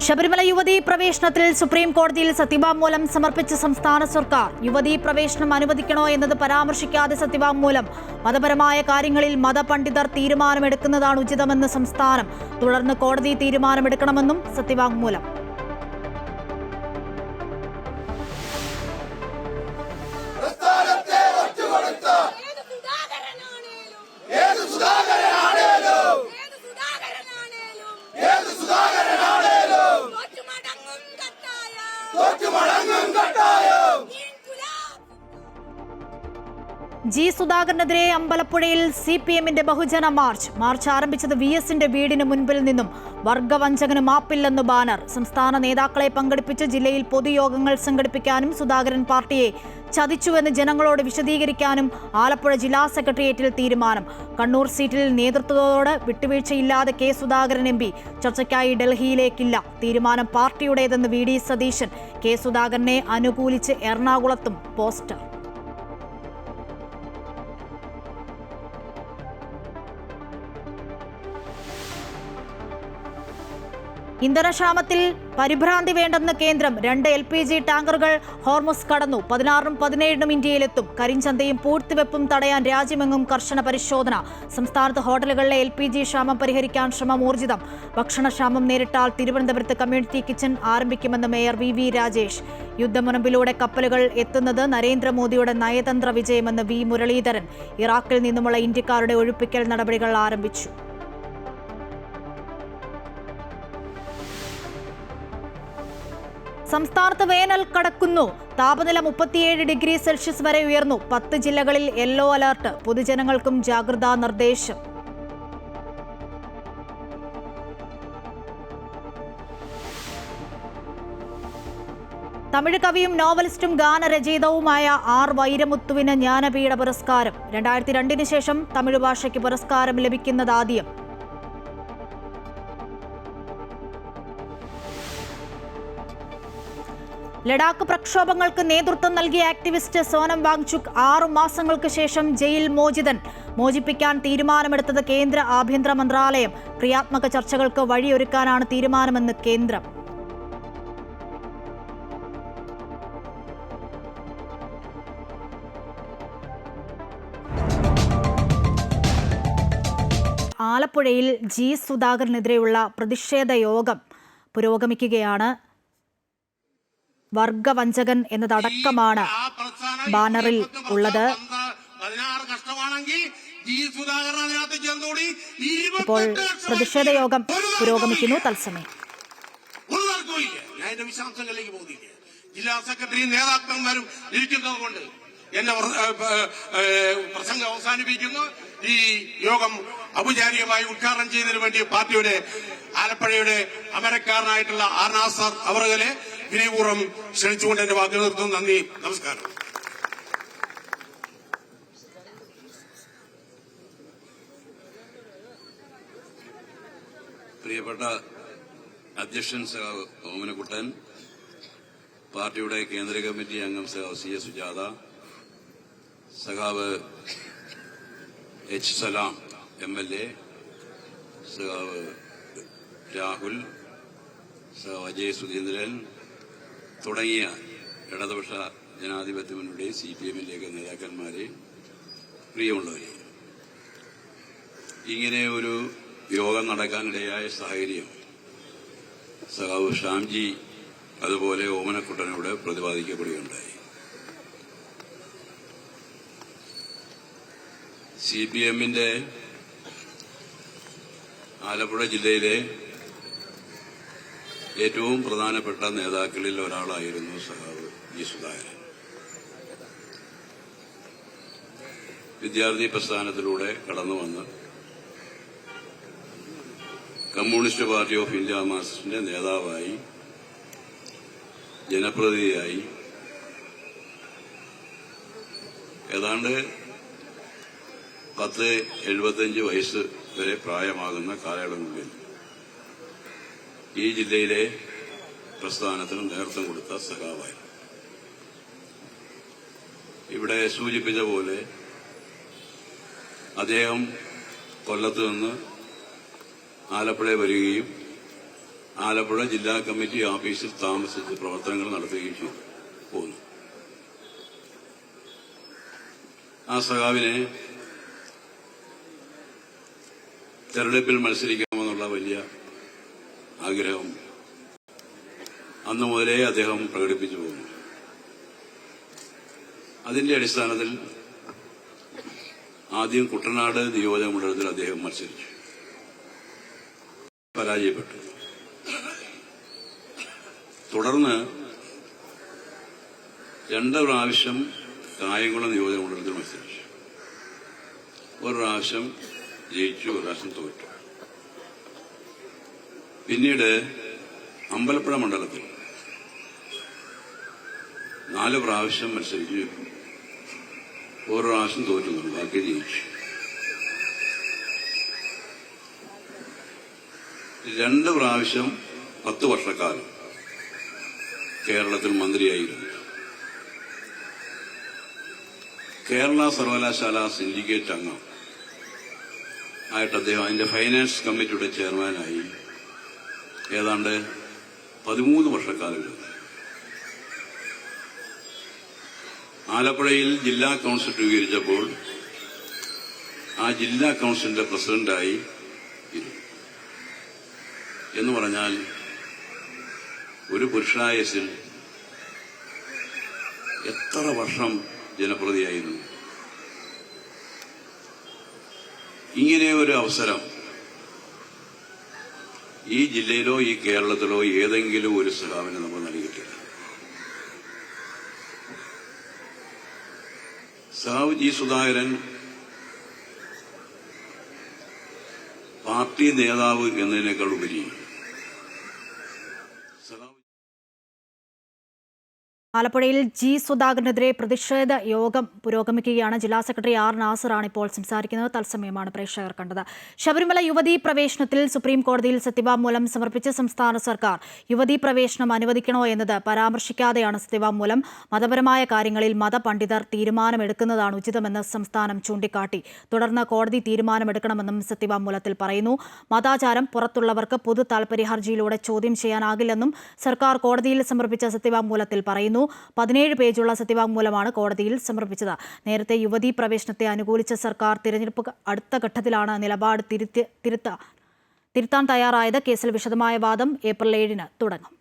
ശബരിമല യുവതീ പ്രവേശനത്തിൽ സുപ്രീം കോടതിയിൽ സത്യവാങ്മൂലം സമർപ്പിച്ച സംസ്ഥാന സർക്കാർ യുവതീ പ്രവേശനം അനുവദിക്കണോ എന്നത് പരാമർശിക്കാതെ സത്യവാങ്മൂലം മതപരമായ കാര്യങ്ങളിൽ മതപണ്ഡിതർ തീരുമാനമെടുക്കുന്നതാണ് ഉചിതമെന്ന് സംസ്ഥാനം. തുടർന്ന് കോടതി തീരുമാനമെടുക്കണമെന്നും സത്യവാങ്മൂലം. ജി സുധാകരനെതിരെ അമ്പലപ്പുഴയിൽ CPM-ന്റെ ബഹുജന മാർച്ച് ആരംഭിച്ചത് VS-ന്റെ വീടിന് മുൻപിൽ നിന്നും. വർഗവഞ്ചകന് മാപ്പില്ലെന്ന് ബാനർ. സംസ്ഥാന നേതാക്കളെ പങ്കെടുപ്പിച്ച് ജില്ലയിൽ പൊതുയോഗങ്ങൾ സംഘടിപ്പിക്കാനും സുധാകരൻ പാർട്ടിയെ ചതിച്ചുവെന്ന് ജനങ്ങളോട് വിശദീകരിക്കാനും ആലപ്പുഴ ജില്ലാ സെക്രട്ടേറിയറ്റിൽ തീരുമാനം. കണ്ണൂർ സീറ്റിൽ നേതൃത്വത്തോട് വിട്ടുവീഴ്ചയില്ലാതെ K സുധാകരൻ MP ചർച്ചയ്ക്കായി ഡൽഹിയിലേക്കില്ല. തീരുമാനം പാർട്ടിയുടേതെന്ന് VD സതീശൻ. K സുധാകരനെ അനുകൂലിച്ച് എറണാകുളത്തും പോസ്റ്റർ. ഇന്ധനക്ഷാമത്തിൽ പരിഭ്രാന്തി വേണ്ടെന്ന് കേന്ദ്രം. 2 LPG ടാങ്കറുകൾ ഹോർമുസ് കടന്നു. 16-നും 17-നും ഇന്ത്യയിലെത്തും. കരിഞ്ചന്തയും പൂഴ്ത്തിവെപ്പും തടയാൻ രാജ്യമെങ്ങും കർശന പരിശോധന. സംസ്ഥാനത്ത് ഹോട്ടലുകളിലെ LPG ക്ഷാമം പരിഹരിക്കാൻ ശ്രമം ഊർജിതം. ഭക്ഷണക്ഷാമം നേരിട്ടാൽ തിരുവനന്തപുരത്ത് കമ്മ്യൂണിറ്റി കിച്ചൺ ആരംഭിക്കുമെന്ന് മേയർ VV രാജേഷ്. യുദ്ധമുനമ്പിലൂടെ കപ്പലുകൾ എത്തുന്നത് നരേന്ദ്രമോദിയുടെ നയതന്ത്ര വിജയമെന്ന് V മുരളീധരൻ. ഇറാഖിൽ നിന്നുമുള്ള ഇന്ത്യക്കാരുടെ ഒഴിപ്പിക്കൽ നടപടികൾ ആരംഭിച്ചു. സംസ്ഥാനത്ത് വേനൽ കടക്കുന്നു. താപനില 37 ഡിഗ്രി സെൽഷ്യസ് വരെ ഉയർന്നു. 10 ജില്ലകളിൽ യെല്ലോ അലർട്ട്. പൊതുജനങ്ങൾക്കും ജാഗ്രതാ നിർദ്ദേശം. തമിഴ് കവിയും നോവലിസ്റ്റും ഗാനരചയിതാവുമായ R വൈരമുത്തുവിന് ജ്ഞാനപീഠ പുരസ്കാരം. 2002-ന് ശേഷം തമിഴ് ഭാഷയ്ക്ക് പുരസ്കാരം ലഭിക്കുന്നതാദ്യം. ലഡാക്ക് പ്രക്ഷോഭങ്ങൾക്ക് നേതൃത്വം നൽകിയ ആക്ടിവിസ്റ്റ് സോനം വാങ്ചുക് 6 മാസങ്ങൾക്ക് ശേഷം ജയിൽ മോചിതൻ. മോചിപ്പിക്കാൻ തീരുമാനമെടുത്തത് കേന്ദ്ര ആഭ്യന്തര മന്ത്രാലയം. ക്രിയാത്മക ചർച്ചകൾക്ക് വഴിയൊരുക്കാനാണ് തീരുമാനമെന്ന് കേന്ദ്രം. ആലപ്പുഴയിൽ G സുധാകരനെതിരെയുള്ള പ്രതിഷേധ യോഗം പുരോഗമിക്കുകയാണ്. വർഗവഞ്ചകൻ എന്നതടക്കമാണ് ബാനറിൽ ഉള്ളത്. ഇപ്പോൾ പ്രതിഷേധ യോഗം പുരോഗമിക്കുന്നു. തത്സമയം ജില്ലാ സെക്രട്ടറിയും നേതാക്കന്മാരും ഇരിക്കുന്നതുകൊണ്ട് എന്നെ പ്രസംഗം അവസാനിപ്പിക്കുന്നു. ഈ യോഗം ഔപചാരികമായി ഉദ്ഘാടനം ചെയ്യുന്നതിന് വേണ്ടി പാർട്ടിയുടെ ആലപ്പുഴയുടെ അമരക്കാരനായിട്ടുള്ള ആർനാസർ അവറുകളെ വിനയപൂർവ്വം ക്ഷണിച്ചുകൊണ്ട് എന്റെ വാക്കുകൾ നിർത്തുന്നു. നന്ദി, നമസ്കാരം. പ്രിയപ്പെട്ട അധ്യക്ഷൻ സഖാവ് ഓമനക്കുട്ടൻ, പാർട്ടിയുടെ കേന്ദ്ര കമ്മിറ്റി അംഗം സഖാവ് CS സുജാത, സഖാവ് H സലാം MLA, സഖാവ് രാഹുൽ, സഖാവ് അജയ് സുധീന്ദ്രൻ തുടങ്ങിയ ഇടതുപക്ഷ ജനാധിപത്യ മുന്നണിയുടെ CPM-ന്റെയൊക്കെ നേതാക്കന്മാരെ, പ്രിയമുള്ളവരെ, ഇങ്ങനെ ഒരു യോഗം നടക്കാനിടയായ സാഹചര്യം സഖാവ് ഷ്യാംജി അതുപോലെ ഓമനക്കുട്ടനോട് പ്രതിപാദിക്കപ്പെടുകയുണ്ടായി. CPM-ന്റെ ആലപ്പുഴ ജില്ലയിലെ ഏറ്റവും പ്രധാനപ്പെട്ട നേതാക്കളിൽ ഒരാളായിരുന്നു സഖാവ് G സുധാകരൻ. വിദ്യാർത്ഥി പ്രസ്ഥാനത്തിലൂടെ കടന്നുവന്ന് കമ്മ്യൂണിസ്റ്റ് പാർട്ടി ഓഫ് ഇന്ത്യ മാർക്സിസ്റ്റിന്റെ നേതാവായി, ജനപ്രതിനിധിയായി ഏതാണ്ട് 10-75 വയസ്സ് വരെ പ്രായമാകുന്ന കാലയളവിൽ ഈ ജില്ലയിലെ പ്രസ്ഥാനത്തിന് നേതൃത്വം കൊടുത്ത സഖാവായി. ഇവിടെ സൂചിപ്പിച്ച പോലെ അദ്ദേഹം കൊല്ലത്ത് നിന്ന് ആലപ്പുഴ വരികയും ആലപ്പുഴ ജില്ലാ കമ്മിറ്റി ഓഫീസിൽ താമസിച്ച് പ്രവർത്തനങ്ങൾ നടത്തുകയും ചെയ്തു പോന്നു. ആ സഖാവിനെ തെരഞ്ഞെടുപ്പിൽ മത്സരിക്കാമെന്നുള്ള വലിയ ആഗ്രഹം അന്നു മുതലേ അദ്ദേഹം പ്രകടിപ്പിച്ചു പോകുന്നു. അതിന്റെ അടിസ്ഥാനത്തിൽ ആദ്യം കുട്ടനാട് നിയോജക മണ്ഡലത്തിൽ അദ്ദേഹം മത്സരിച്ചു, പരാജയപ്പെട്ടു. തുടർന്ന് 2 പ്രാവശ്യം കായംകുളം നിയോജക മണ്ഡലത്തിൽ മത്സരിച്ചു. ഒരു പ്രാവശ്യം ജയിച്ചു, ഒരു പ്രാവശ്യം തോറ്റു. പിന്നീട് അമ്പലപ്പുഴ മണ്ഡലത്തിൽ 4 പ്രാവശ്യം മത്സരിച്ചു, ഒരു പ്രാവശ്യം തോറ്റു, ബാക്കി ജയിച്ചു. 2 പ്രാവശ്യം 10 വർഷക്കാലം കേരളത്തിൽ മന്ത്രിയായിരുന്നു. കേരള സർവകലാശാല സിൻഡിക്കേറ്റ് അംഗം ആയിട്ട് അദ്ദേഹം അതിന്റെ ഫൈനാൻസ് കമ്മിറ്റിയുടെ ചെയർമാനായി ഏതാണ്ട് 13 വർഷക്കാലം. ആലപ്പുഴയിൽ ജില്ലാ കൌൺസിൽ രൂപീകരിച്ചപ്പോൾ ആ ജില്ലാ കൌൺസിലിന്റെ പ്രസിഡന്റായി എന്ന് പറഞ്ഞാൽ ഒരു പുരുഷായുസ്സിൽ എത്ര വർഷം ജനപ്രതിയായിരുന്നു. ഇങ്ങനെ ഒരു അവസരം ഈ ജില്ലയിലോ ഈ കേരളത്തിലോ ഏതെങ്കിലും ഒരു സഖാവിന് നമ്മൾ നൽകിയിട്ടില്ല. സഖാവ് ജി സുധാകരൻ പാർട്ടി നേതാവ് എന്നതിനേക്കാൾ ഉപരി ആലപ്പുഴയിൽ ജി സുധാകരനെതിരെ പ്രതിഷേധ യോഗം പുരോഗമിക്കുകയാണ്. ജില്ലാ സെക്രട്ടറി ആർ നാസറാണ് ഇപ്പോൾ സംസാരിക്കുന്നത്. തത്സമയമാണ് പ്രേക്ഷകർ കണ്ടത്. ശബരിമല യുവതീ പ്രവേശനത്തിൽ സുപ്രീം കോടതിയിൽ സത്യവാങ്മൂലം സമർപ്പിച്ച സംസ്ഥാന സർക്കാർ യുവതീ പ്രവേശനം അനുവദിക്കണോ എന്നത് പരാമർശിക്കാതെയാണ് സത്യവാങ്മൂലം. മതപരമായ കാര്യങ്ങളിൽ മതപണ്ഡിതർ തീരുമാനമെടുക്കുന്നതാണ് ഉചിതമെന്ന് സംസ്ഥാനം ചൂണ്ടിക്കാട്ടി. തുടർന്ന് കോടതി തീരുമാനമെടുക്കണമെന്നും സത്യവാങ്മൂലത്തിൽ പറയുന്നു. മതാചാരം പുറത്തുള്ളവർക്ക് പൊതു താൽപര്യ ഹർജിയിലൂടെ ചോദ്യം ചെയ്യാനാകില്ലെന്നും സർക്കാർ കോടതിയിൽ സമർപ്പിച്ച സത്യവാങ്മൂലത്തിൽ പറയുന്നു. 17 പേജുള്ള സത്യവാങ്മൂലമാണ് കോടതിയിൽ സമർപ്പിച്ചത്. നേരത്തെ യുവതീ പ്രവേശനത്തെ അനുകൂലിച്ച സർക്കാർ തിരഞ്ഞെടുപ്പ് അടുത്ത ഘട്ടത്തിലാണ് നിലപാട് തിരുത്താൻ തയ്യാറായത്. കേസിൽ വിശദമായ വാദം ഏപ്രിൽ 7 തുടങ്ങും.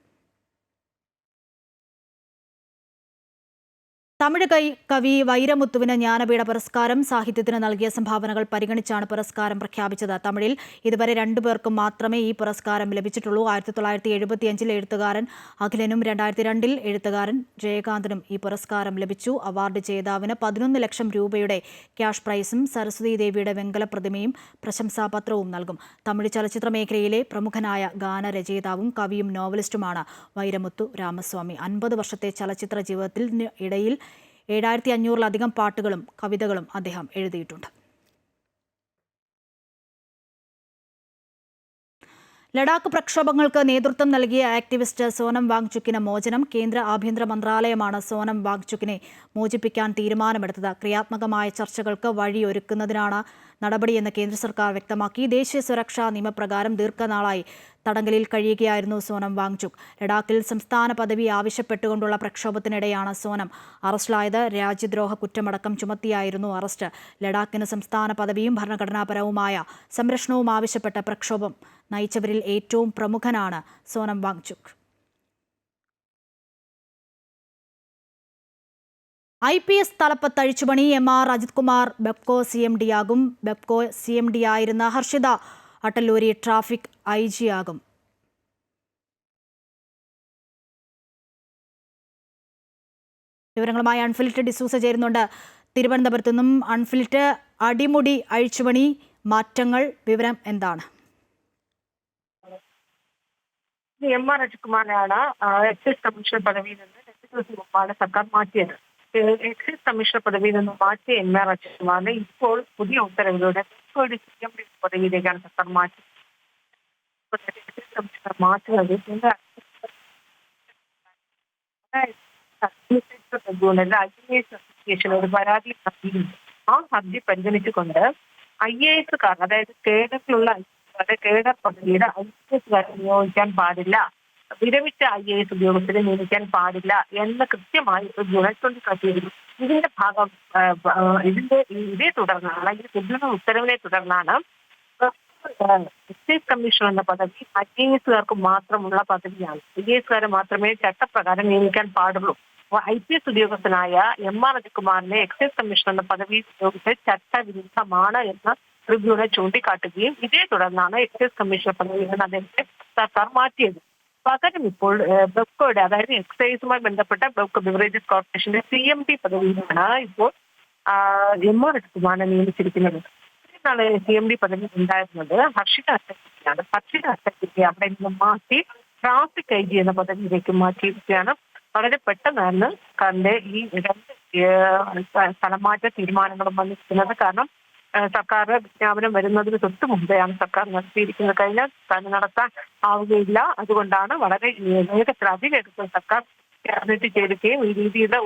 തമിഴ് കവി വൈരമുത്തുവിന് ജ്ഞാനപീഠ പുരസ്കാരം. സാഹിത്യത്തിന് നൽകിയ സംഭാവനകൾ പരിഗണിച്ചാണ് പുരസ്കാരം പ്രഖ്യാപിച്ചത്. തമിഴിൽ ഇതുവരെ 2 പേർക്കും മാത്രമേ ഈ പുരസ്കാരം ലഭിച്ചിട്ടുള്ളൂ. 1975 എഴുത്തുകാരൻ അഖിലനും 2002 എഴുത്തുകാരൻ ജയകാന്തനും ഈ പുരസ്കാരം ലഭിച്ചു. അവാർഡ് ജേതാവിന് 11 ലക്ഷം രൂപയുടെ ക്യാഷ് പ്രൈസും സരസ്വതി ദേവിയുടെ വെങ്കല പ്രതിമയും പ്രശംസാപത്രവും നൽകും. തമിഴ് ചലച്ചിത്ര മേഖലയിലെ പ്രമുഖനായ ഗാനരചയിതാവും കവിയും നോവലിസ്റ്റുമാണ് വൈരമുത്തു രാമസ്വാമി. 50 വർഷത്തെ ചലച്ചിത്ര ജീവിതത്തിന് ഇടയിൽ 7500-ലധികം പാട്ടുകളും കവിതകളും അദ്ദേഹം എഴുതിയിട്ടുണ്ട്. ലഡാക്ക് പ്രക്ഷോഭങ്ങൾക്ക് നേതൃത്വം നൽകിയ ആക്ടിവിസ്റ്റ് സോനം വാങ്ചുക്കിന് മോചനം. കേന്ദ്ര ആഭ്യന്തര മന്ത്രാലയമാണ് സോനം വാങ്ചുക്കിനെ മോചിപ്പിക്കാൻ തീരുമാനമെടുത്തത്. ക്രിയാത്മകമായ ചർച്ചകൾക്ക് വഴിയൊരുക്കുന്നതിനാണ് നടപടിയെന്ന് കേന്ദ്ര സർക്കാർ വ്യക്തമാക്കി. ദേശീയ സുരക്ഷാ നിയമപ്രകാരം ദീർഘനാളായി തടങ്കലിൽ കഴിയുകയായിരുന്നു സോനം വാങ്ചുക്. ലഡാക്കിൽ സംസ്ഥാന പദവി ആവശ്യപ്പെട്ടുകൊണ്ടുള്ള പ്രക്ഷോഭത്തിനിടെയാണ് സോനം അറസ്റ്റിലായത്. രാജ്യദ്രോഹ കുറ്റമടക്കം ചുമത്തിയായിരുന്നു അറസ്റ്റ്. ലഡാക്കിന് സംസ്ഥാന പദവിയും ഭരണഘടനാപരവുമായ സംരക്ഷണവും ആവശ്യപ്പെട്ട പ്രക്ഷോഭം നയിച്ചവരിൽ ഏറ്റവും പ്രമുഖനാണ് സോനം വാങ്ചുക്. IPS തലപ്പത്ത് അഴിച്ചുപണി. MR അജിത് കുമാർ ബെപ്കോ CMD ആകും. ബെപ്കോ CMD ആയിരുന്ന ഹർഷിത അട്ടല്ലൂരി ട്രാഫിക് IG ആകും. വിവരങ്ങളുമായി അൺഫിൽറ്റ് ഡിസൂസ ചേരുന്നുണ്ട് തിരുവനന്തപുരത്തു നിന്നും. അൺഫിൽറ്റ്, അടിമുടി അഴിച്ചുപണി, മാറ്റങ്ങൾ, വിവരം എന്താണ്? MR അജിത് കുമാറാണ് എക്സൈസ് കമ്മീഷണർ പദവിയിൽ നിന്ന് 2 ദിവസം മുമ്പാണ് സർക്കാർ മാറ്റിയത്. എക്സൈസ് കമ്മീഷണർ പദവിയിൽ നിന്ന് മാറ്റിയ MR അജിത് കുമാറിനെ ഇപ്പോൾ പുതിയ ഉത്തരവിലൂടെ CMD പദവിയിലേക്കാണ് സർക്കാർ മാറ്റിയത്. എക്സൈസ് കമ്മീഷണർ മാറ്റുന്നത് അസോസിയേഷൻ ഒരു പരാതി നൽകിയിരുന്നു. ആ ഹർജി പരിഗണിച്ചുകൊണ്ട് IAS-കാർ, അതായത് കേരളത്തിലുള്ള ഉദ്യോഗസ്ഥരെ കേഡർ പദവിയുടെ IAS നിയോഗിക്കാൻ പാടില്ല, വിരമിച്ച IAS ഉദ്യോഗസ്ഥരെ നിയമിക്കാൻ പാടില്ല എന്ന് കൃത്യമായി ട്രിബ്യൂണൽ ചൂണ്ടിക്കാട്ടിയിരുന്നു. ഇതിന്റെ ഭാഗം ഇതേ തുടർന്നാണ്, ഈ ട്രിബ്യൂണൽ ഉത്തരവിനെ തുടർന്നാണ് എക്സൈസ് കമ്മീഷണർ എന്ന പദവി IASകാർക്ക് മാത്രമുള്ള പദവിയാണ്. IASകാരെ മാത്രമേ ചട്ടപ്രകാരം നിയമിക്കാൻ പാടുള്ളൂ. IPS ഉദ്യോഗസ്ഥനായ MR അജിത്കുമാറിനെ എക്സൈസ് കമ്മീഷണർ എന്ന പദവി ഉപയോഗിച്ച് ചട്ടവിരുദ്ധമാണ് എന്ന് ട്രിബ്യൂണൽ ചൂണ്ടിക്കാട്ടുകയും ഇതേ തുടർന്നാണ് എക്സൈസ് കമ്മീഷണർ പദവിയിൽ നിന്ന് അദ്ദേഹത്തെ സർക്കാർ മാറ്റിയത്. പകരം ഇപ്പോൾ ബെപ്കോയുടെ, അതായത് എക്സൈസുമായി ബന്ധപ്പെട്ട ബെപ്കോ ബിവറേജസ് കോർപ്പറേഷന്റെ CMD പദവിയിലാണ് ഇപ്പോൾ MR അജിത്കുമാറിനെ നിയമിച്ചിരിക്കുന്നത്. ഇന്നാണ് CMD പദവി ഉണ്ടായിരുന്നത് ഹർഷിത അഷ്ടഗിരിയാണ്. ഹർഷിത അഷ്ടഗിരി അവിടെ നിന്ന് മാറ്റി ട്രാഫിക് IG എന്ന പദവിയിലേക്ക് മാറ്റിയിരിക്കുകയാണ്. വളരെ പെട്ടെന്നാണ് സർക്കാരിന്റെ ഈ രണ്ട് സ്ഥലമാറ്റ തീരുമാനങ്ങളും വന്നിരിക്കുന്നത്. കാരണം സർക്കാർ വിജ്ഞാപനം വരുന്നതിന് തൊട്ട് മുമ്പെയാണ് സർക്കാർ നടത്തിയിരിക്കുന്നത്. കഴിഞ്ഞാൽ നടത്താൻ ആവുകയില്ല. അതുകൊണ്ടാണ് വളരെ വേഗത്തിൽ അതിവേഗത്തിൽ സർക്കാർ ക്യാബിനറ്റ് ചേരുകയും ഈ രീതിയിലുള്ള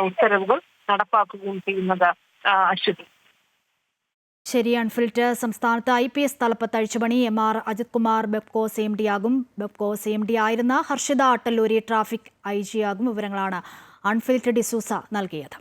ഉത്തരവുകൾ നടപ്പാക്കുകയും ചെയ്യുന്നത്. അശ്വതി. ശരി, അൺഫിൽറ്റ്. സംസ്ഥാനത്ത് IPS തലപ്പത്ത് അഴിച്ചുപണി. MR അജിത്കുമാർ ബെപ്കോ CMD ആകും. ബെപ്കോ CMD ആയിരുന്ന ഹർഷിത അട്ടല്ലൂരി ട്രാഫിക് IG ആകും. വിവരങ്ങളാണ് അൺഫിൽറ്റ് ഡിസൂസ നൽകിയത്.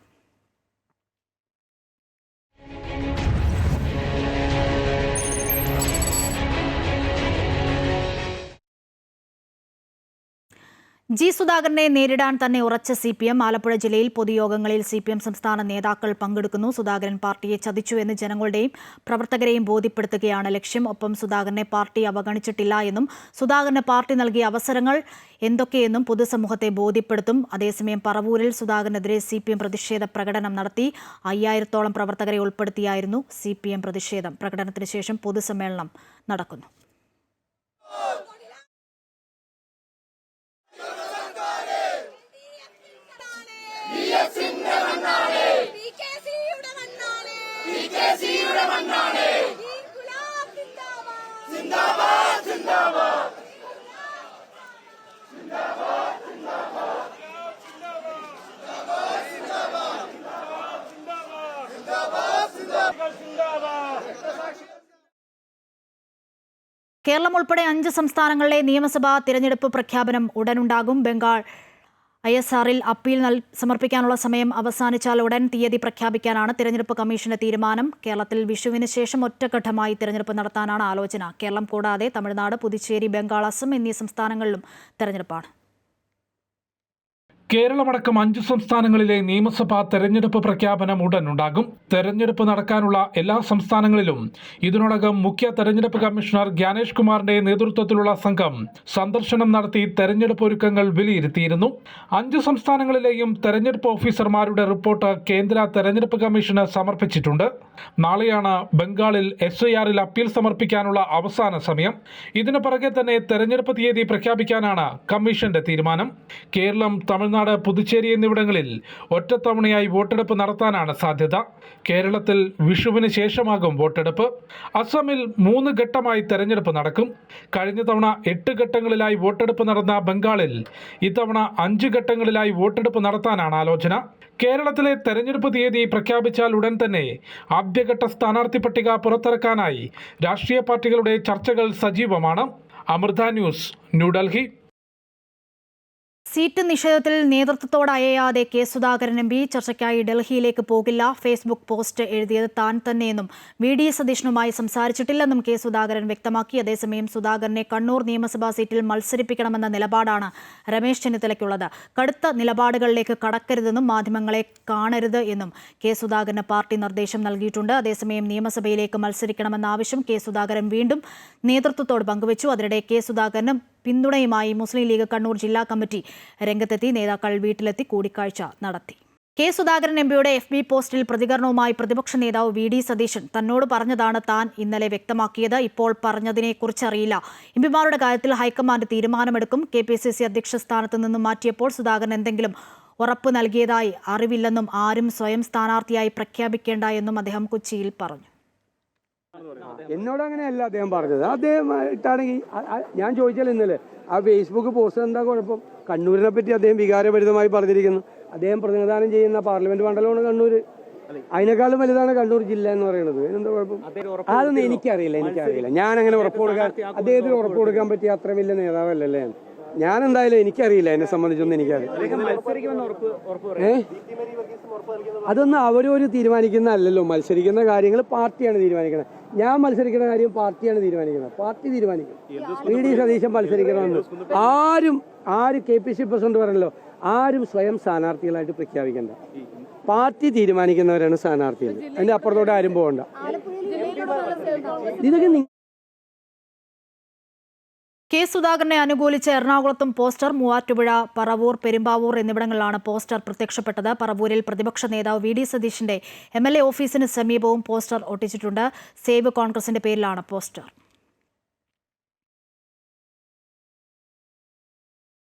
സുധാകരനെ നേരിടാൻ തന്നെ ഉറച്ച CPM. ആലപ്പുഴ ജില്ലയിൽ പൊതുയോഗങ്ങളിൽ CPM സംസ്ഥാന നേതാക്കൾ പങ്കെടുക്കുന്നു. സുധാകരൻ പാർട്ടിയെ ചതിച്ചു എന്ന് ജനങ്ങളുടെയും പ്രവർത്തകരെയും ബോധ്യപ്പെടുത്തുകയാണ് ലക്ഷ്യം. ഒപ്പം സുധാകരനെ പാർട്ടി അവഗണിച്ചിട്ടില്ല എന്നും സുധാകരന് പാർട്ടി നൽകിയ അവസരങ്ങൾ എന്തൊക്കെയെന്നും പൊതുസമൂഹത്തെ ബോധ്യപ്പെടുത്തും. അതേസമയം പറവൂരിൽ സുധാകരനെതിരെ CPM പ്രതിഷേധ പ്രകടനം നടത്തി. 5000-ഓളം പ്രവർത്തകരെ ഉൾപ്പെടുത്തിയായിരുന്നു CPM പ്രതിഷേധം. പ്രകടനത്തിന് ശേഷം പൊതുസമ്മേളനം നടക്കുന്നു. കേരളം ഉൾപ്പെടെ 5 സംസ്ഥാനങ്ങളിലെ നിയമസഭാ തിരഞ്ഞെടുപ്പ് പ്രഖ്യാപനം ഉടനുണ്ടാകും. ബംഗാൾ ISRൽ അപ്പീൽ സമർപ്പിക്കാനുള്ള സമയം അവസാനിച്ചാൽ ഉടൻ തീയതി പ്രഖ്യാപിക്കാനാണ് തിരഞ്ഞെടുപ്പ് കമ്മീഷന്റെ തീരുമാനം. കേരളത്തിൽ വിഷുവിന് ശേഷം ഒറ്റഘട്ടമായി തിരഞ്ഞെടുപ്പ് നടത്താനാണ് ആലോചന. കേരളം കൂടാതെ തമിഴ്നാട്, പുതുച്ചേരി, ബംഗാൾ, അസം എന്നീ സംസ്ഥാനങ്ങളിലും തെരഞ്ഞെടുപ്പാണ്. കേരളമടക്കം 5 സംസ്ഥാനങ്ങളിലെ നിയമസഭാ തെരഞ്ഞെടുപ്പ് പ്രഖ്യാപനം ഉടനുണ്ടാകും. തെരഞ്ഞെടുപ്പ് നടക്കാനുള്ള എല്ലാ സംസ്ഥാനങ്ങളിലും ഇതിനോടകം മുഖ്യ തെരഞ്ഞെടുപ്പ് കമ്മീഷണർ ജ്ഞാനേഷ് കുമാറിന്റെ നേതൃത്വത്തിലുള്ള സംഘം സന്ദർശനം നടത്തി തെരഞ്ഞെടുപ്പ് ഒരുക്കങ്ങൾ വിലയിരുത്തിയിരുന്നു. 5 സംസ്ഥാനങ്ങളിലെയും തെരഞ്ഞെടുപ്പ് ഓഫീസർമാരുടെ റിപ്പോർട്ട് കേന്ദ്ര തെരഞ്ഞെടുപ്പ് കമ്മീഷന് സമർപ്പിച്ചിട്ടുണ്ട്. നാളെയാണ് ബംഗാളിൽ SIRൽ അപ്പീൽ സമർപ്പിക്കാനുള്ള അവസാന സമയം. ഇതിനു പുറകെ തന്നെ തെരഞ്ഞെടുപ്പ് തീയതി പ്രഖ്യാപിക്കാനാണ് കമ്മീഷന്റെ തീരുമാനം. കേരളം, തമിഴ്നാട്, പുതുച്ചേരി എന്നിവിടങ്ങളിൽ ഒറ്റത്തവണയായി വോട്ടെടുപ്പ് നടത്താനാണ് സാധ്യത. കേരളത്തിൽ വിഷുവിന് ശേഷമാകും വോട്ടെടുപ്പ്. അസമിൽ 3 ഘട്ടമായി തെരഞ്ഞെടുപ്പ് നടക്കും. കഴിഞ്ഞ തവണ 8 ഘട്ടങ്ങളിലായി വോട്ടെടുപ്പ് നടന്ന ബംഗാളിൽ ഇത്തവണ 5 ഘട്ടങ്ങളിലായി വോട്ടെടുപ്പ് നടത്താനാണ് ആലോചന. കേരളത്തിലെ തെരഞ്ഞെടുപ്പ് തീയതി പ്രഖ്യാപിച്ചാൽ ഉടൻ തന്നെ ആദ്യഘട്ട സ്ഥാനാർത്ഥി പട്ടിക പുറത്തിറക്കാനായി രാഷ്ട്രീയ പാർട്ടികളുടെ ചർച്ചകൾ സജീവമാണ്. Amrita news, New Delhi. Seat നിഷേധത്തിൽ നേതൃത്വത്തോട് അയയാതെ Sudhakaran MP ചർച്ചയ്ക്കായി ഡൽഹിയിലേക്ക് പോകില്ല. ഫേസ്ബുക്ക് പോസ്റ്റ് എഴുതിയത് താൻ തന്നെയെന്നും VD സതീശനുമായി സംസാരിച്ചിട്ടില്ലെന്നും സുധാകരൻ വ്യക്തമാക്കി. അതേസമയം സുധാകരനെ കണ്ണൂർ നിയമസഭാ സീറ്റിൽ മത്സരിപ്പിക്കണമെന്ന നിലപാടാണ് രമേശ് ചെന്നിത്തലയ്ക്കുള്ളത്. കടുത്ത നിലപാടുകളിലേക്ക് കടക്കരുതെന്നും മാധ്യമങ്ങളെ കാണരുത് എന്നും സുധാകരന് പാർട്ടി നിർദ്ദേശം നൽകിയിട്ടുണ്ട്. അതേസമയം നിയമസഭയിലേക്ക് മത്സരിക്കണമെന്ന ആവശ്യം സുധാകരൻ വീണ്ടും നേതൃത്വത്തോട് പങ്കുവച്ചു. അതിനിടെ സുധാകരനും പിന്തുണയുമായി മുസ്ലിം ലീഗ് കണ്ണൂർ ജില്ലാ കമ്മിറ്റി രംഗത്തെത്തി. നേതാക്കൾ വീട്ടിലെത്തി കൂടിക്കാഴ്ച നടത്തി. സുധാകരൻ MPയുടെ FB പോസ്റ്റിൽ പ്രതികരണവുമായി പ്രതിപക്ഷ നേതാവ് VD സതീശൻ. തന്നോട് പറഞ്ഞതാണ് താൻ ഇന്നലെ വ്യക്തമാക്കിയത്. ഇപ്പോൾ പറഞ്ഞതിനെക്കുറിച്ച് അറിയില്ല. MPമാരുടെ കാര്യത്തിൽ ഹൈക്കമാൻഡ് തീരുമാനമെടുക്കും. KPCC അധ്യക്ഷ സ്ഥാനത്ത് നിന്നും മാറ്റിയപ്പോൾ സുധാകരൻ എന്തെങ്കിലും ഉറപ്പ് നൽകിയതായി അറിവില്ലെന്നും ആരും സ്വയം സ്ഥാനാർത്ഥിയായി പ്രഖ്യാപിക്കേണ്ട എന്നും അദ്ദേഹം കൊച്ചിയിൽ പറഞ്ഞു. എന്നോട് അങ്ങനെയല്ല അദ്ദേഹം പറഞ്ഞത്. അദ്ദേഹം ഇട്ടാണെങ്കിൽ ഞാൻ ചോദിച്ചാൽ ഇന്നലെ ആ ഫേസ്ബുക്ക് പോസ്റ്റ് എന്താ കുഴപ്പം? കണ്ണൂരിനെ പറ്റി അദ്ദേഹം വികാരഭരിതമായി പറഞ്ഞിരിക്കുന്നു. അദ്ദേഹം പ്രതിനിധാനം ചെയ്യുന്ന പാർലമെന്റ് മണ്ഡലമാണ് കണ്ണൂർ. അതിനേക്കാളും വലുതാണ് കണ്ണൂർ ജില്ല എന്ന് പറയുന്നത്. എന്താ കുഴപ്പം? അതൊന്നും എനിക്കറിയില്ല. ഞാൻ അങ്ങനെ ഉറപ്പ് കൊടുക്കാൻ, അദ്ദേഹത്തിന് ഉറപ്പ് കൊടുക്കാൻ പറ്റിയ അത്ര വലിയ നേതാവല്ലല്ലേ ഞാൻ. എന്തായാലും എനിക്കറിയില്ല, എന്നെ സംബന്ധിച്ചൊന്നും എനിക്കറിയില്ല. അതൊന്നും അവരൊരു തീരുമാനിക്കുന്നതല്ലല്ലോ. മത്സരിക്കുന്ന കാര്യങ്ങൾ പാർട്ടിയാണ് തീരുമാനിക്കുന്നത്. ഞാൻ മത്സരിക്കുന്ന കാര്യം പാർട്ടിയാണ് തീരുമാനിക്കുന്നത്. പാർട്ടി തീരുമാനിക്കും. വി ഡി സതീശൻ മത്സരിക്കണമെന്ന് ആരും KPC പ്രസിഡന്റ് പറഞ്ഞല്ലോ, ആരും സ്വയം സ്ഥാനാർത്ഥികളായിട്ട് പ്രഖ്യാപിക്കണ്ട. പാർട്ടി തീരുമാനിക്കുന്നവരാണ് സ്ഥാനാർത്ഥികൾ. അതിന്റെ അപ്പുറത്തോട്ട് ആരും പോകണ്ട. ഇതൊക്കെ കെ സുധാകരനെ അനുകൂലിച്ച് എറണാകുളത്തും പോസ്റ്റർ, മൂവാറ്റുപുഴ, പറവൂർ, പെരുമ്പാവൂർ എന്നിവിടങ്ങളിലാണ് പോസ്റ്റർ പ്രത്യക്ഷപ്പെട്ടത്. പറവൂരിൽ പ്രതിപക്ഷ നേതാവ് വി ഡി സതീശിന്റെ MLA ഓഫീസിന് സമീപവും പോസ്റ്റർ ഒട്ടിച്ചിട്ടുണ്ട്. സേവ് കോൺഗ്രസിന്റെ പേരിലാണ് പോസ്റ്റർ.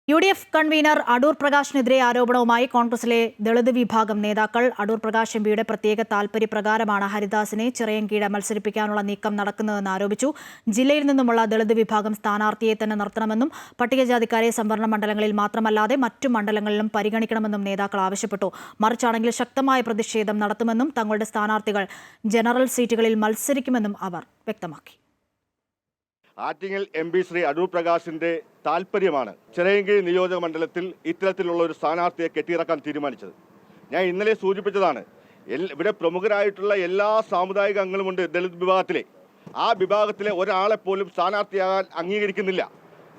UDF കൺവീനർ അടൂർ പ്രകാശിനെതിരെ ആരോപണവുമായി കോൺഗ്രസിലെ ദളിത് വിഭാഗം നേതാക്കൾ. അടൂർ പ്രകാശ് MPയുടെ പ്രത്യേക താൽപര്യപ്രകാരമാണ് ഹരിദാസിനെ ചിറയൻകീഴ് മത്സരിപ്പിക്കാനുള്ള നീക്കം നടക്കുന്നതെന്ന് ആരോപിച്ചു. ജില്ലയിൽ നിന്നുമുള്ള ദളിത് വിഭാഗം സ്ഥാനാർത്ഥിയെ തന്നെ നിർത്തണമെന്നും പട്ടികജാതിക്കാരെ സംവരണ മണ്ഡലങ്ങളിൽ മാത്രമല്ലാതെ മറ്റു മണ്ഡലങ്ങളിലും പരിഗണിക്കണമെന്നും നേതാക്കൾ ആവശ്യപ്പെട്ടു. മറിച്ചാണെങ്കിൽ ശക്തമായ പ്രതിഷേധം നടത്തുമെന്നും തങ്ങളുടെ സ്ഥാനാർത്ഥികൾ ജനറൽ സീറ്റുകളിൽ മത്സരിക്കുമെന്നും അവർ വ്യക്തമാക്കി. ആറ്റിങ്ങൽ MP ശ്രീ അടൂർ പ്രകാശിന്റെ താല്പര്യമാണ് ചിറയൻകീഴ് നിയോജക മണ്ഡലത്തിൽ ഇത്തരത്തിലുള്ള ഒരു സ്ഥാനാർത്ഥിയെ കെട്ടിയിറക്കാൻ തീരുമാനിച്ചത്. ഞാൻ ഇന്നലെ സൂചിപ്പിച്ചതാണ്, ഇവിടെ പ്രമുഖരായിട്ടുള്ള എല്ലാ സാമുദായിക അംഗങ്ങളുമുണ്ട് ദളിത് വിഭാഗത്തിലെ. ആ വിഭാഗത്തിലെ ഒരാളെ പോലും സ്ഥാനാർത്ഥിയാകാൻ അംഗീകരിക്കുന്നില്ല.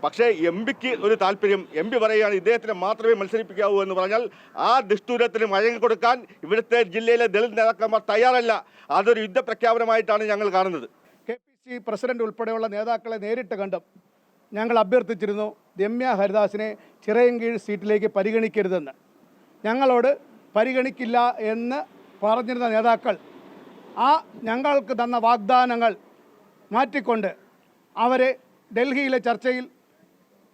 പക്ഷേ MPക്ക് ഒരു താല്പര്യം, MP പറയുകയാണ് ഇദ്ദേഹത്തിന് മാത്രമേ മത്സരിപ്പിക്കാവൂ എന്ന് പറഞ്ഞാൽ ആ ദുഷ്ടൂരത്തിന് വഴങ്ങിക്കൊടുക്കാൻ ഇവിടുത്തെ ജില്ലയിലെ ദളിത് നേതാക്കന്മാർ തയ്യാറല്ല. അതൊരു യുദ്ധപ്രഖ്യാപനമായിട്ടാണ് ഞങ്ങൾ കാണുന്നത്. KPC പ്രസിഡന്റ് ഉൾപ്പെടെയുള്ള നേതാക്കളെ നേരിട്ട് കണ്ടും ഞങ്ങൾ അഭ്യർത്ഥിച്ചിരുന്നു രമ്യ ഹരിദാസിനെ ചിറയൻകീഴ് സീറ്റിലേക്ക് പരിഗണിക്കരുതെന്ന്. ഞങ്ങളോട് പരിഗണിക്കില്ല എന്ന് പറഞ്ഞിരുന്ന നേതാക്കൾ ഞങ്ങൾക്ക് തന്ന വാഗ്ദാനങ്ങൾ മാറ്റിക്കൊണ്ട് അവരെ ഡൽഹിയിലെ ചർച്ചയിൽ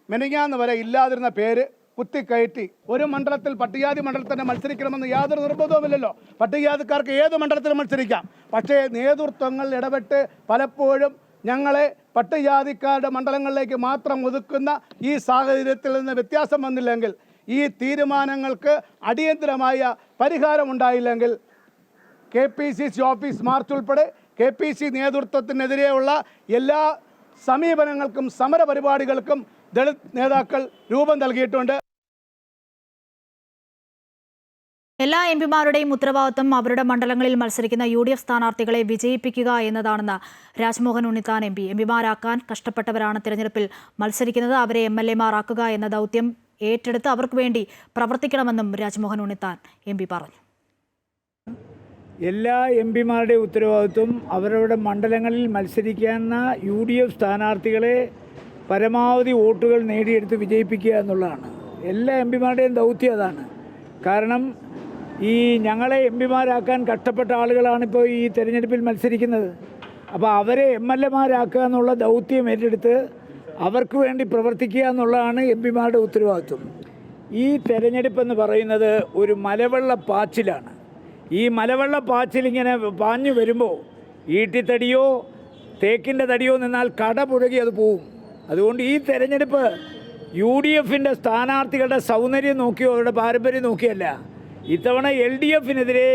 മെനങ്ങാന്ന് വരെ ഇല്ലാതിരുന്ന പേര് കുത്തിക്കയറ്റി ഒരു മണ്ഡലത്തിൽ പട്ടികജാതി മണ്ഡലത്തിൽ തന്നെ മത്സരിക്കണമെന്ന് യാതൊരു നിർബന്ധവുമില്ലല്ലോ. പട്ടികജാതിക്കാർക്ക് ഏത് മണ്ഡലത്തിലും മത്സരിക്കാം. പക്ഷേ നേതൃത്വങ്ങൾ ഇടപെട്ട് പലപ്പോഴും ഞങ്ങളെ പട്ടികജാതിക്കാരുടെ മണ്ഡലങ്ങളിലേക്ക് മാത്രം ഒതുക്കുന്ന ഈ സാഹചര്യത്തിൽ നിന്ന് വ്യത്യാസം വന്നില്ലെങ്കിൽ, ഈ തീരുമാനങ്ങൾക്ക് അടിയന്തരമായ പരിഹാരമുണ്ടായില്ലെങ്കിൽ KPCC ഓഫീസ് മാർച്ച് ഉൾപ്പെടെ KPC നേതൃത്വത്തിനെതിരെയുള്ള എല്ലാ സമീപനങ്ങൾക്കും സമരപരിപാടികൾക്കും ദളിത് നേതാക്കൾ രൂപം നൽകിയിട്ടുണ്ട്. എല്ലാ MPമാരുടെയും ഉത്തരവാദിത്തം അവരുടെ മണ്ഡലങ്ങളിൽ മത്സരിക്കുന്ന UDF സ്ഥാനാർത്ഥികളെ വിജയിപ്പിക്കുക എന്നതാണെന്ന് രാജ്മോഹൻ ഉണ്ണിത്താൻ MP. MPമാരാക്കാൻ കഷ്ടപ്പെട്ടവരാണ് തിരഞ്ഞെടുപ്പിൽ മത്സരിക്കുന്നത്. അവരെ MLAമാരാക്കുക എന്ന ദൗത്യം ഏറ്റെടുത്ത് അവർക്ക് വേണ്ടി പ്രവർത്തിക്കണമെന്നും രാജ്മോഹൻ ഉണ്ണിത്താൻ MP പറഞ്ഞു. എല്ലാ MPമാരുടെ ഉത്തരവാദിത്വം അവരവരുടെ മണ്ഡലങ്ങളിൽ മത്സരിക്കുന്ന UDF സ്ഥാനാർത്ഥികളെ പരമാവധി വോട്ടുകൾ നേടിയെടുത്ത് വിജയിപ്പിക്കുക എന്നുള്ളതാണ് എല്ലാ MPമാരുടെയും ദൗത്യം. അതാണ് കാരണം ഈ ഞങ്ങളെ MPമാരാക്കാൻ കഷ്ടപ്പെട്ട ആളുകളാണിപ്പോൾ ഈ തെരഞ്ഞെടുപ്പിൽ മത്സരിക്കുന്നത്. അപ്പോൾ അവരെ MLAമാരാക്കുക എന്നുള്ള ദൗത്യം ഏറ്റെടുത്ത് അവർക്ക് വേണ്ടി പ്രവർത്തിക്കുക എന്നുള്ളതാണ് MPമാരുടെ ഉത്തരവാദിത്വം. ഈ തെരഞ്ഞെടുപ്പെന്ന് പറയുന്നത് ഒരു മലവെള്ള പാച്ചിലാണ്. ഈ മലവെള്ള പാച്ചിലിങ്ങനെ പാഞ്ഞു വരുമ്പോൾ ഈട്ടിത്തടിയോ തേക്കിൻ്റെ തടിയോ നിന്നാൽ കട പുഴകി അത് പോവും. അതുകൊണ്ട് ഈ തെരഞ്ഞെടുപ്പ് UDFൻ്റെ സ്ഥാനാർത്ഥികളുടെ സൗന്ദര്യം നോക്കിയോ അവരുടെ പാരമ്പര്യം നോക്കിയല്ല. ഇത്തവണ LDFനെതിരെ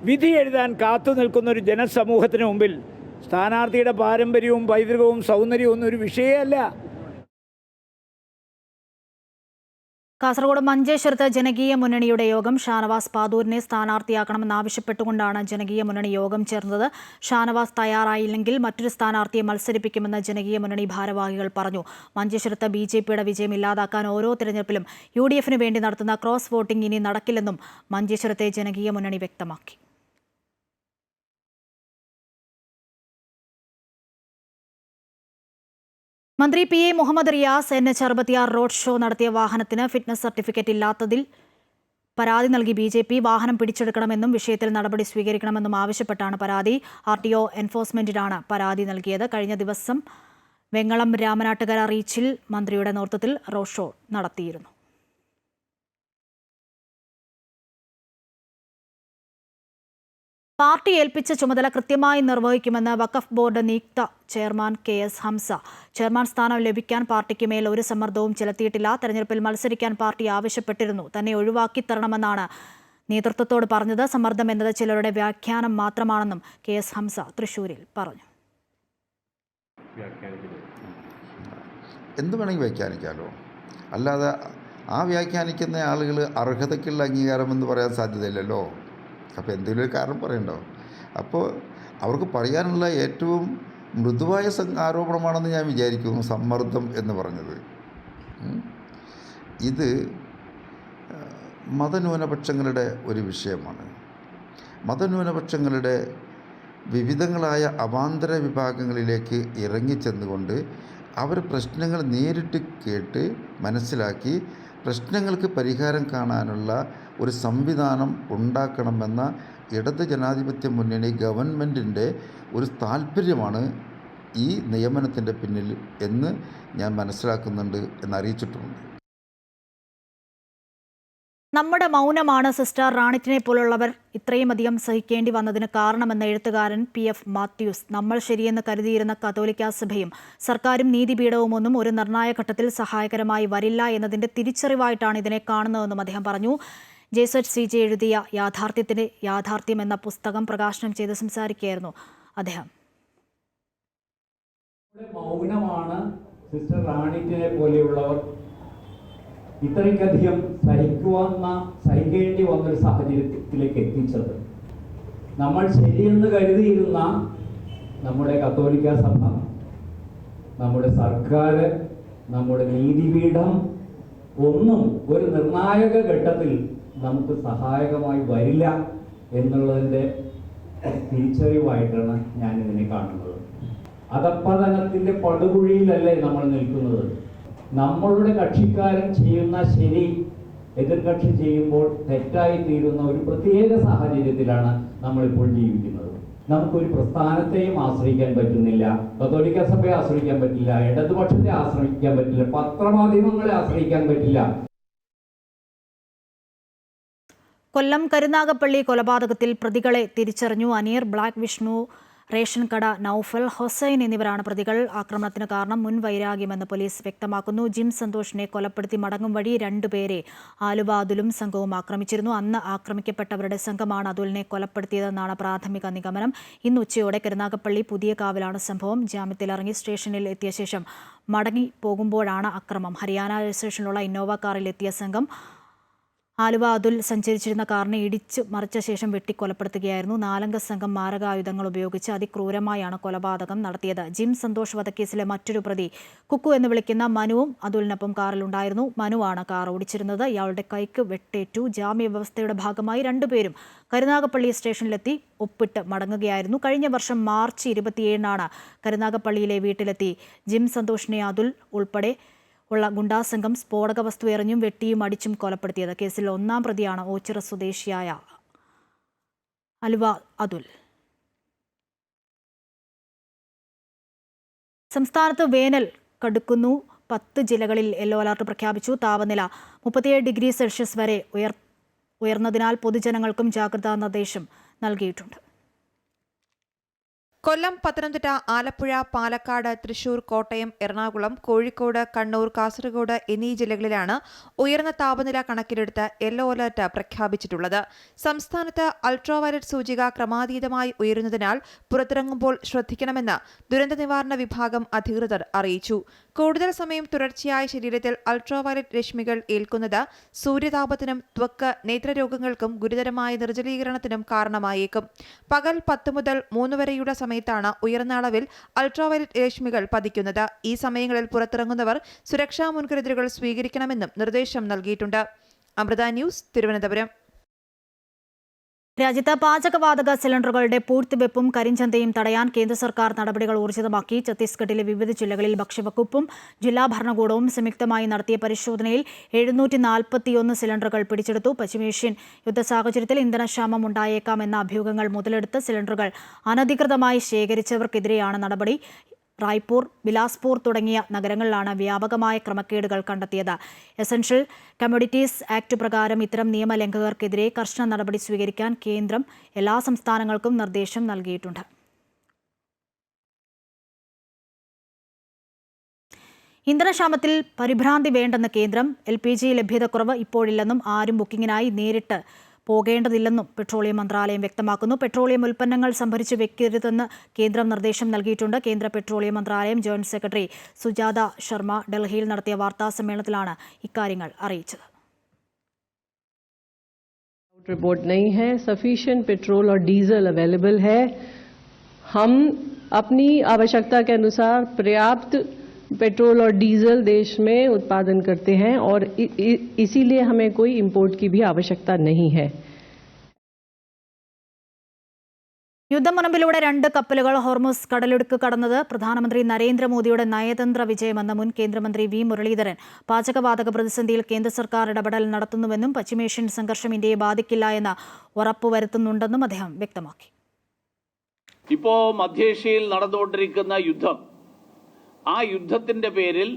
വിധി എഴുതാൻ കാത്തു നിൽക്കുന്ന ഒരു ജനസമൂഹത്തിന് മുമ്പിൽ സ്ഥാനാർത്ഥിയുടെ പാരമ്പര്യവും പൈതൃകവും സൗന്ദര്യവും ഒന്നും ഒരു വിഷയമല്ല. കാസർഗോഡ് മഞ്ചേശ്വരത്ത് ജനകീയ മുന്നണിയുടെ യോഗം. ഷാനവാസ് പാതൂരിനെ സ്ഥാനാർത്ഥിയാക്കണമെന്നാവശ്യപ്പെട്ടുകൊണ്ടാണ് ജനകീയ മുന്നണി യോഗം ചേർന്നത്. ഷാനവാസ് തയ്യാറായില്ലെങ്കിൽ മറ്റൊരു സ്ഥാനാർത്ഥിയെ മത്സരിപ്പിക്കുമെന്ന് ജനകീയ മുന്നണി ഭാരവാഹികൾ പറഞ്ഞു. മഞ്ചേശ്വരത്ത് BJPയുടെ വിജയം ഇല്ലാതാക്കാൻ ഓരോ തിരഞ്ഞെടുപ്പിലും UDFന് വേണ്ടി നടത്തുന്ന ക്രോസ് വോട്ടിംഗ് ഇനി നടക്കില്ലെന്നും മഞ്ചേശ്വരത്തെ ജനകീയ മുന്നണി വ്യക്തമാക്കി. മന്ത്രി PA Muhammad Riyas NH66 road show നടത്തിയ വാഹനത്തിന് ഫിറ്റ്നസ് സർട്ടിഫിക്കറ്റ് ഇല്ലാത്തതിൽ പരാതി നൽകി BJP. വാഹനം പിടിച്ചെടുക്കണമെന്നും വിഷയത്തിൽ നടപടി സ്വീകരിക്കണമെന്നും ആവശ്യപ്പെട്ടാണ് പരാതി. RTO എൻഫോഴ്സ്മെന്റിനാണ് പരാതി നൽകിയത്. കഴിഞ്ഞ ദിവസം വെങ്ങളം രാമനാട്ടുകര റീച്ചിൽ മന്ത്രിയുടെ നേതൃത്വത്തിൽ റോഡ് ഷോ നടത്തിയിരുന്നു. പാർട്ടി ഏൽപ്പിച്ച ചുമതല കൃത്യമായി നിർവഹിക്കുമെന്ന് വഖഫ് ബോർഡ് നിയുക്ത ചെയർമാൻ KS ഹംസ. ചെയർമാൻ സ്ഥാനം ലഭിക്കാൻ പാർട്ടിക്ക് മേൽ ഒരു സമ്മർദ്ദവും ചെലുത്തിയിട്ടില്ല. തെരഞ്ഞെടുപ്പിൽ മത്സരിക്കാൻ പാർട്ടി ആവശ്യപ്പെട്ടിരുന്നു. തന്നെ ഒഴിവാക്കി തരണമെന്നാണ് നേതൃത്വത്തോട് പറഞ്ഞത്. സമ്മർദ്ദം എന്നത് ചിലരുടെ വ്യാഖ്യാനം മാത്രമാണെന്നും KS ഹംസ തൃശൂരിൽ പറഞ്ഞു. എന്ത് വേണമെങ്കിൽ വ്യാഖ്യാനിക്കാമല്ലോ, അല്ലാതെ ആ വ്യാഖ്യാനിക്കുന്ന ആളുകൾ അർഹതയ്ക്കുള്ള അംഗീകാരമെന്ന് പറയാൻ സാധ്യതയില്ലല്ലോ. അപ്പോൾ എന്തെങ്കിലും ഒരു കാരണം പറയണ്ടോ? അപ്പോൾ അവർക്ക് പറയാനുള്ള ഏറ്റവും മൃദുവായ ആരോപണമാണെന്ന് ഞാൻ വിചാരിക്കുന്നു സമ്മർദ്ദം എന്ന് പറഞ്ഞത്. ഇത് മതന്യൂനപക്ഷങ്ങളുടെ ഒരു വിഷയമാണ്. മതന്യൂനപക്ഷങ്ങളുടെ വിവിധങ്ങളായ അവാന്തര വിഭാഗങ്ങളിലേക്ക് ഇറങ്ങിച്ചെന്നുകൊണ്ട് അവർ പ്രശ്നങ്ങൾ നേരിട്ട് കേട്ട് മനസ്സിലാക്കി പ്രശ്നങ്ങൾക്ക് പരിഹാരം കാണാനുള്ള ഒരു സംവിധാനം ഉണ്ടാക്കണമെന്ന ഇടത് ജനാധിപത്യ മുന്നണി ഗവൺമെൻറ്റിൻ്റെ ഒരു താല്പര്യമാണ് ഈ നിയമനത്തിൻ്റെ പിന്നിൽ എന്ന് ഞാൻ മനസ്സിലാക്കുന്നുണ്ട് എന്നറിയിച്ചിട്ടുമുണ്ട്. നമ്മുടെ മൗനമാണ് സിസ്റ്റർ റാണിറ്റിനെ പോലുള്ളവർ ഇത്രയും അധികം സഹിക്കേണ്ടി വന്നതിന് കാരണമെന്ന എഴുത്തുകാരൻ PF മാത്യൂസ്. നമ്മൾ ശരിയെന്ന് കരുതിയിരുന്ന കത്തോലിക്കാ സഭയും സർക്കാരും നീതിപീഠവും ഒന്നും ഒരു നിർണായക ഘട്ടത്തിൽ സഹായകരമായി വരില്ല എന്നതിൻ്റെ തിരിച്ചറിവായിട്ടാണ് ഇതിനെ കാണുന്നതെന്നും അദ്ദേഹം പറഞ്ഞു. JZCJ എഴുതിയ യാഥാർത്ഥ്യം എന്ന പുസ്തകം പ്രകാശനം ചെയ്ത് സംസാരിക്കുകയായിരുന്നു അദ്ദേഹം. മൗനമാണ് സിസ്റ്റർ റാണിറ്റിനെ പോലെയുള്ളവർ ഇത്രയ്ക്കധികം സഹിക്കേണ്ടി വന്നൊരു സാഹചര്യത്തിലേക്ക് എത്തിച്ചത്. നമ്മൾ ശരിയെന്ന് കരുതിയിരുന്ന നമ്മുടെ കത്തോലിക്ക സഭ, നമ്മുടെ സർക്കാർ, നമ്മുടെ നീതിപീഠം ഒന്നും ഒരു നിർണായക ഘട്ടത്തിൽ നമുക്ക് സഹായകമായി വരില്ല എന്നുള്ളതിൻ്റെ തിരിച്ചറിവായിട്ടാണ് ഞാൻ ഇതിനെ കാണുന്നത്. അധപ്പതനത്തിൻ്റെ പടുകുഴിയിലല്ലേ നമ്മൾ നിൽക്കുന്നത്. നമ്മളുടെ കക്ഷിക്കാരൻ ചെയ്യുന്ന ശരി എതിർകക്ഷി ചെയ്യുമ്പോൾ തെറ്റായി തീരുന്ന ഒരു പ്രത്യേക സാഹചര്യത്തിലാണ് നമ്മളിപ്പോൾ ജീവിക്കുന്നത്. നമുക്കൊരു പ്രസ്ഥാനത്തെയും ആശ്രയിക്കാൻ പറ്റുന്നില്ല, കത്തോലിക്ക സഭയെ ആശ്രയിക്കാൻ പറ്റില്ല, ഇടതുപക്ഷത്തെ ആശ്രയിക്കാൻ പറ്റില്ല, പത്രമാധ്യമങ്ങളെ ആശ്രയിക്കാൻ പറ്റില്ല. കൊല്ലം കരുനാഗപ്പള്ളി കൊലപാതകത്തിൽ പ്രതികളെ തിരിച്ചറിഞ്ഞു. അനീർ, ബ്ലാക്ക് വിഷ്ണു, റേഷൻ കട നൌഫൽ, ഹൊസൈൻ എന്നിവരാണ് പ്രതികൾ. ആക്രമണത്തിന് കാരണം മുൻ വൈരാഗ്യമെന്ന് പോലീസ് വ്യക്തമാക്കുന്നു. ജിം സന്തോഷിനെ കൊലപ്പെടുത്തി മടങ്ങും വഴി 2 പേരെ ആലുവ അതുലും സംഘവും ആക്രമിച്ചിരുന്നു. അന്ന് ആക്രമിക്കപ്പെട്ടവരുടെ സംഘമാണ് അതുലിനെ കൊലപ്പെടുത്തിയതെന്നാണ് പ്രാഥമിക നിഗമനം. ഇന്ന് ഉച്ചയോടെ കരുനാഗപ്പള്ളി പുതിയ കാവിലാണ് സംഭവം. ജാമ്യത്തിലിറങ്ങി സ്റ്റേഷനിൽ എത്തിയ ശേഷം മടങ്ങി പോകുമ്പോഴാണ് അക്രമം. ഹരിയാന രജിസ്ട്രേഷനിലുള്ള ഇന്നോവ കാറിൽ എത്തിയ സംഘം ആലുവ അതുൽ സഞ്ചരിച്ചിരുന്ന കാറിനെ ഇടിച്ചു മറിച്ച ശേഷം വെട്ടിക്കൊലപ്പെടുത്തുകയായിരുന്നു. 4-അംഗ സംഘം മാരകായുധങ്ങൾ ഉപയോഗിച്ച് അതിക്രൂരമായാണ് കൊലപാതകം നടത്തിയത്. ജിം സന്തോഷ് വധക്കേസിലെ മറ്റൊരു പ്രതി കുക്കു എന്ന് വിളിക്കുന്ന മനുവും അതുലിനൊപ്പം കാറിലുണ്ടായിരുന്നു. മനുവാണ് കാർ ഓടിച്ചിരുന്നത്. ഇയാളുടെ കൈക്ക് വെട്ടേറ്റു. ജാമ്യ വ്യവസ്ഥയുടെ ഭാഗമായി 2 പേരും കരുനാഗപ്പള്ളി സ്റ്റേഷനിലെത്തി ഒപ്പിട്ട് മടങ്ങുകയായിരുന്നു. കഴിഞ്ഞ വർഷം മാർച്ച് 27-നാണ് കരുനാഗപ്പള്ളിയിലെ വീട്ടിലെത്തി ജിം സന്തോഷിനെ അതുൽ ഉൾപ്പെടെ ഉള്ള ഗുണ്ടാസംഘം സ്ഫോടക വസ്തു എറിഞ്ഞും വെട്ടിയും അടിച്ചും കൊലപ്പെടുത്തിയത്. കേസിൽ 1-ാം പ്രതിയാണ് ഓച്ചിറ സ്വദേശിയായ അലുവ അതുൽ. സംസ്ഥാനത്ത് വേനൽ കടുക്കുന്നു. 10 ജില്ലകളിൽ യെല്ലോ അലർട്ട് പ്രഖ്യാപിച്ചു. താപനില 37 ഡിഗ്രി സെൽഷ്യസ് വരെ ഉയർന്നതിനാൽ പൊതുജനങ്ങൾക്കും ജാഗ്രതാ നിർദ്ദേശം നൽകിയിട്ടുണ്ട്. കൊല്ലം, പത്തനംതിട്ട, ആലപ്പുഴ, പാലക്കാട്, തൃശൂർ, കോട്ടയം, എറണാകുളം, കോഴിക്കോട്, കണ്ണൂർ, കാസർഗോഡ് എന്നീ ജില്ലകളിലാണ് ഉയർന്ന താപനില കണക്കിലെടുത്ത് യെല്ലോ അലർട്ട് പ്രഖ്യാപിച്ചിട്ടുള്ളത്. സംസ്ഥാനത്ത് അൾട്രാവയലറ്റ് സൂചിക ക്രമാതീതമായി ഉയരുന്നതിനാൽ പുറത്തിറങ്ങുമ്പോൾ ശ്രദ്ധിക്കണമെന്ന് ദുരന്ത നിവാരണ വിഭാഗം അധികൃതർ അറിയിച്ചു. കൂടുതൽ സമയം തുടർച്ചയായ ശരീരത്തിൽ അൾട്രാവയലറ്റ് രശ്മികൾ ഏൽക്കുന്നത് സൂര്യതാപത്തിനും ത്വക്ക്, നേത്രരോഗങ്ങൾക്കും ഗുരുതരമായ നിർജ്ജലീകരണത്തിനും കാരണമായേക്കും. പകൽ 10 മുതൽ 3 വരെയുള്ള സമയത്താണ് ഉയർന്ന അളവിൽ അൾട്രാവയലറ്റ് രശ്മികൾ പതിക്കുന്നത്. ഈ സമയങ്ങളിൽ പുറത്തിറങ്ങുന്നവർ സുരക്ഷാ മുൻകരുതലുകൾ സ്വീകരിക്കണമെന്നും നിർദ്ദേശം നൽകിയിട്ടുണ്ട്. അമൃത ന്യൂസ്, തിരുവനന്തപുരം. രാജ്യത്ത് പാചകവാതക സിലിണ്ടറുകളുടെ പൂഴ്ത്തിവെപ്പും കരിഞ്ചന്തയും തടയാൻ കേന്ദ്ര സർക്കാർ നടപടികൾ ഊർജിതമാക്കി. ഛത്തീസ്ഗഡിലെ വിവിധ ജില്ലകളിൽ ഭക്ഷ്യവകുപ്പും ജില്ലാ ഭരണകൂടവും സംയുക്തമായി നടത്തിയ പരിശോധനയിൽ 741 സിലിണ്ടറുകൾ പിടിച്ചെടുത്തു. പശ്ചിമേഷ്യൻ യുദ്ധ സാഹചര്യത്തിൽ ഇന്ധനക്ഷാമം ഉണ്ടായേക്കാമെന്ന അഭ്യൂഹങ്ങൾ മുതലെടുത്ത് സിലിണ്ടറുകൾ അനധികൃതമായി ശേഖരിച്ചവർക്കെതിരെയാണ് നടപടി. റായ്പൂർ, ബിലാസ്പൂർ തുടങ്ങിയ നഗരങ്ങളിലാണ് വ്യാപകമായ ക്രമക്കേടുകൾ കണ്ടെത്തിയത്. എസൻഷ്യൽ കമ്മോഡിറ്റീസ് ആക്ട് പ്രകാരം ഇത്തരം നിയമലംഘകർക്കെതിരെ കർശന നടപടി സ്വീകരിക്കാൻ കേന്ദ്രം എല്ലാ സംസ്ഥാനങ്ങൾക്കും നിർദ്ദേശം നൽകിയിട്ടുണ്ട്. ഇന്ധനക്ഷാമത്തിൽ പരിഭ്രാന്തി വേണ്ടെന്ന് കേന്ദ്രം. LPG ലഭ്യതക്കുറവ് ഇപ്പോഴില്ലെന്നും ആരും ബുക്കിംഗിനായി നേരിട്ട് പോകേണ്ടതില്ലെന്നും പെട്രോളിയം മന്ത്രാലയം വ്യക്തമാക്കുന്നു. പെട്രോളിയം ഉൽപ്പന്നങ്ങൾ സംഭരിച്ചു വെക്കരുതെന്ന് കേന്ദ്രം നിർദ്ദേശം നൽകിയിട്ടുണ്ട്. കേന്ദ്ര പെട്രോളിയം മന്ത്രാലയം ജോയിന്റ് സെക്രട്ടറി സുജാത ശർമ്മ ഡൽഹിയിൽ നടത്തിയ വാർത്താ സമ്മേളനത്തിലാണ് ഇക്കാര്യങ്ങൾ അറിയിച്ചത്. रिपोर्ट नहीं है, सफिशिएंट पेट्रोल और डीजल अवेलेबल है। हम अपनी आवश्यकता के अनुसार पर्याप्त पेट्रोल और डीजल देश में उत्पादन करते हैं और इसीलिए हमें कोई इंपोर्ट की भी आवश्यकता नहीं है। യുദ്ധമുനമ്പിലൂടെ 2 കപ്പലുകൾ ഹോർമുസ് കടലിടുക്ക് കടന്നത് പ്രധാനമന്ത്രി നരേന്ദ്രമോദിയുടെ നയതന്ത്ര വിജയമെന്ന് മുൻ കേന്ദ്രമന്ത്രി വി മുരളീധരൻ. പാചകവാതക പ്രതിസന്ധിയിൽ കേന്ദ്ര സർക്കാർ ഇടപെടൽ നടത്തുന്നുവെന്നും പശ്ചിമേഷ്യൻ സംഘർഷം ഇന്ത്യയെ ബാധിക്കില്ല എന്ന് ഉറപ്പുവരുത്തുന്നുണ്ടെന്നും അദ്ദേഹം വ്യക്തമാക്കി. ഇപ്പോൾ മധ്യേഷ്യയിൽ നടന്നുകൊണ്ടിരിക്കുന്ന യുദ്ധം, ആ യുദ്ധത്തിന്റെ പേരിൽ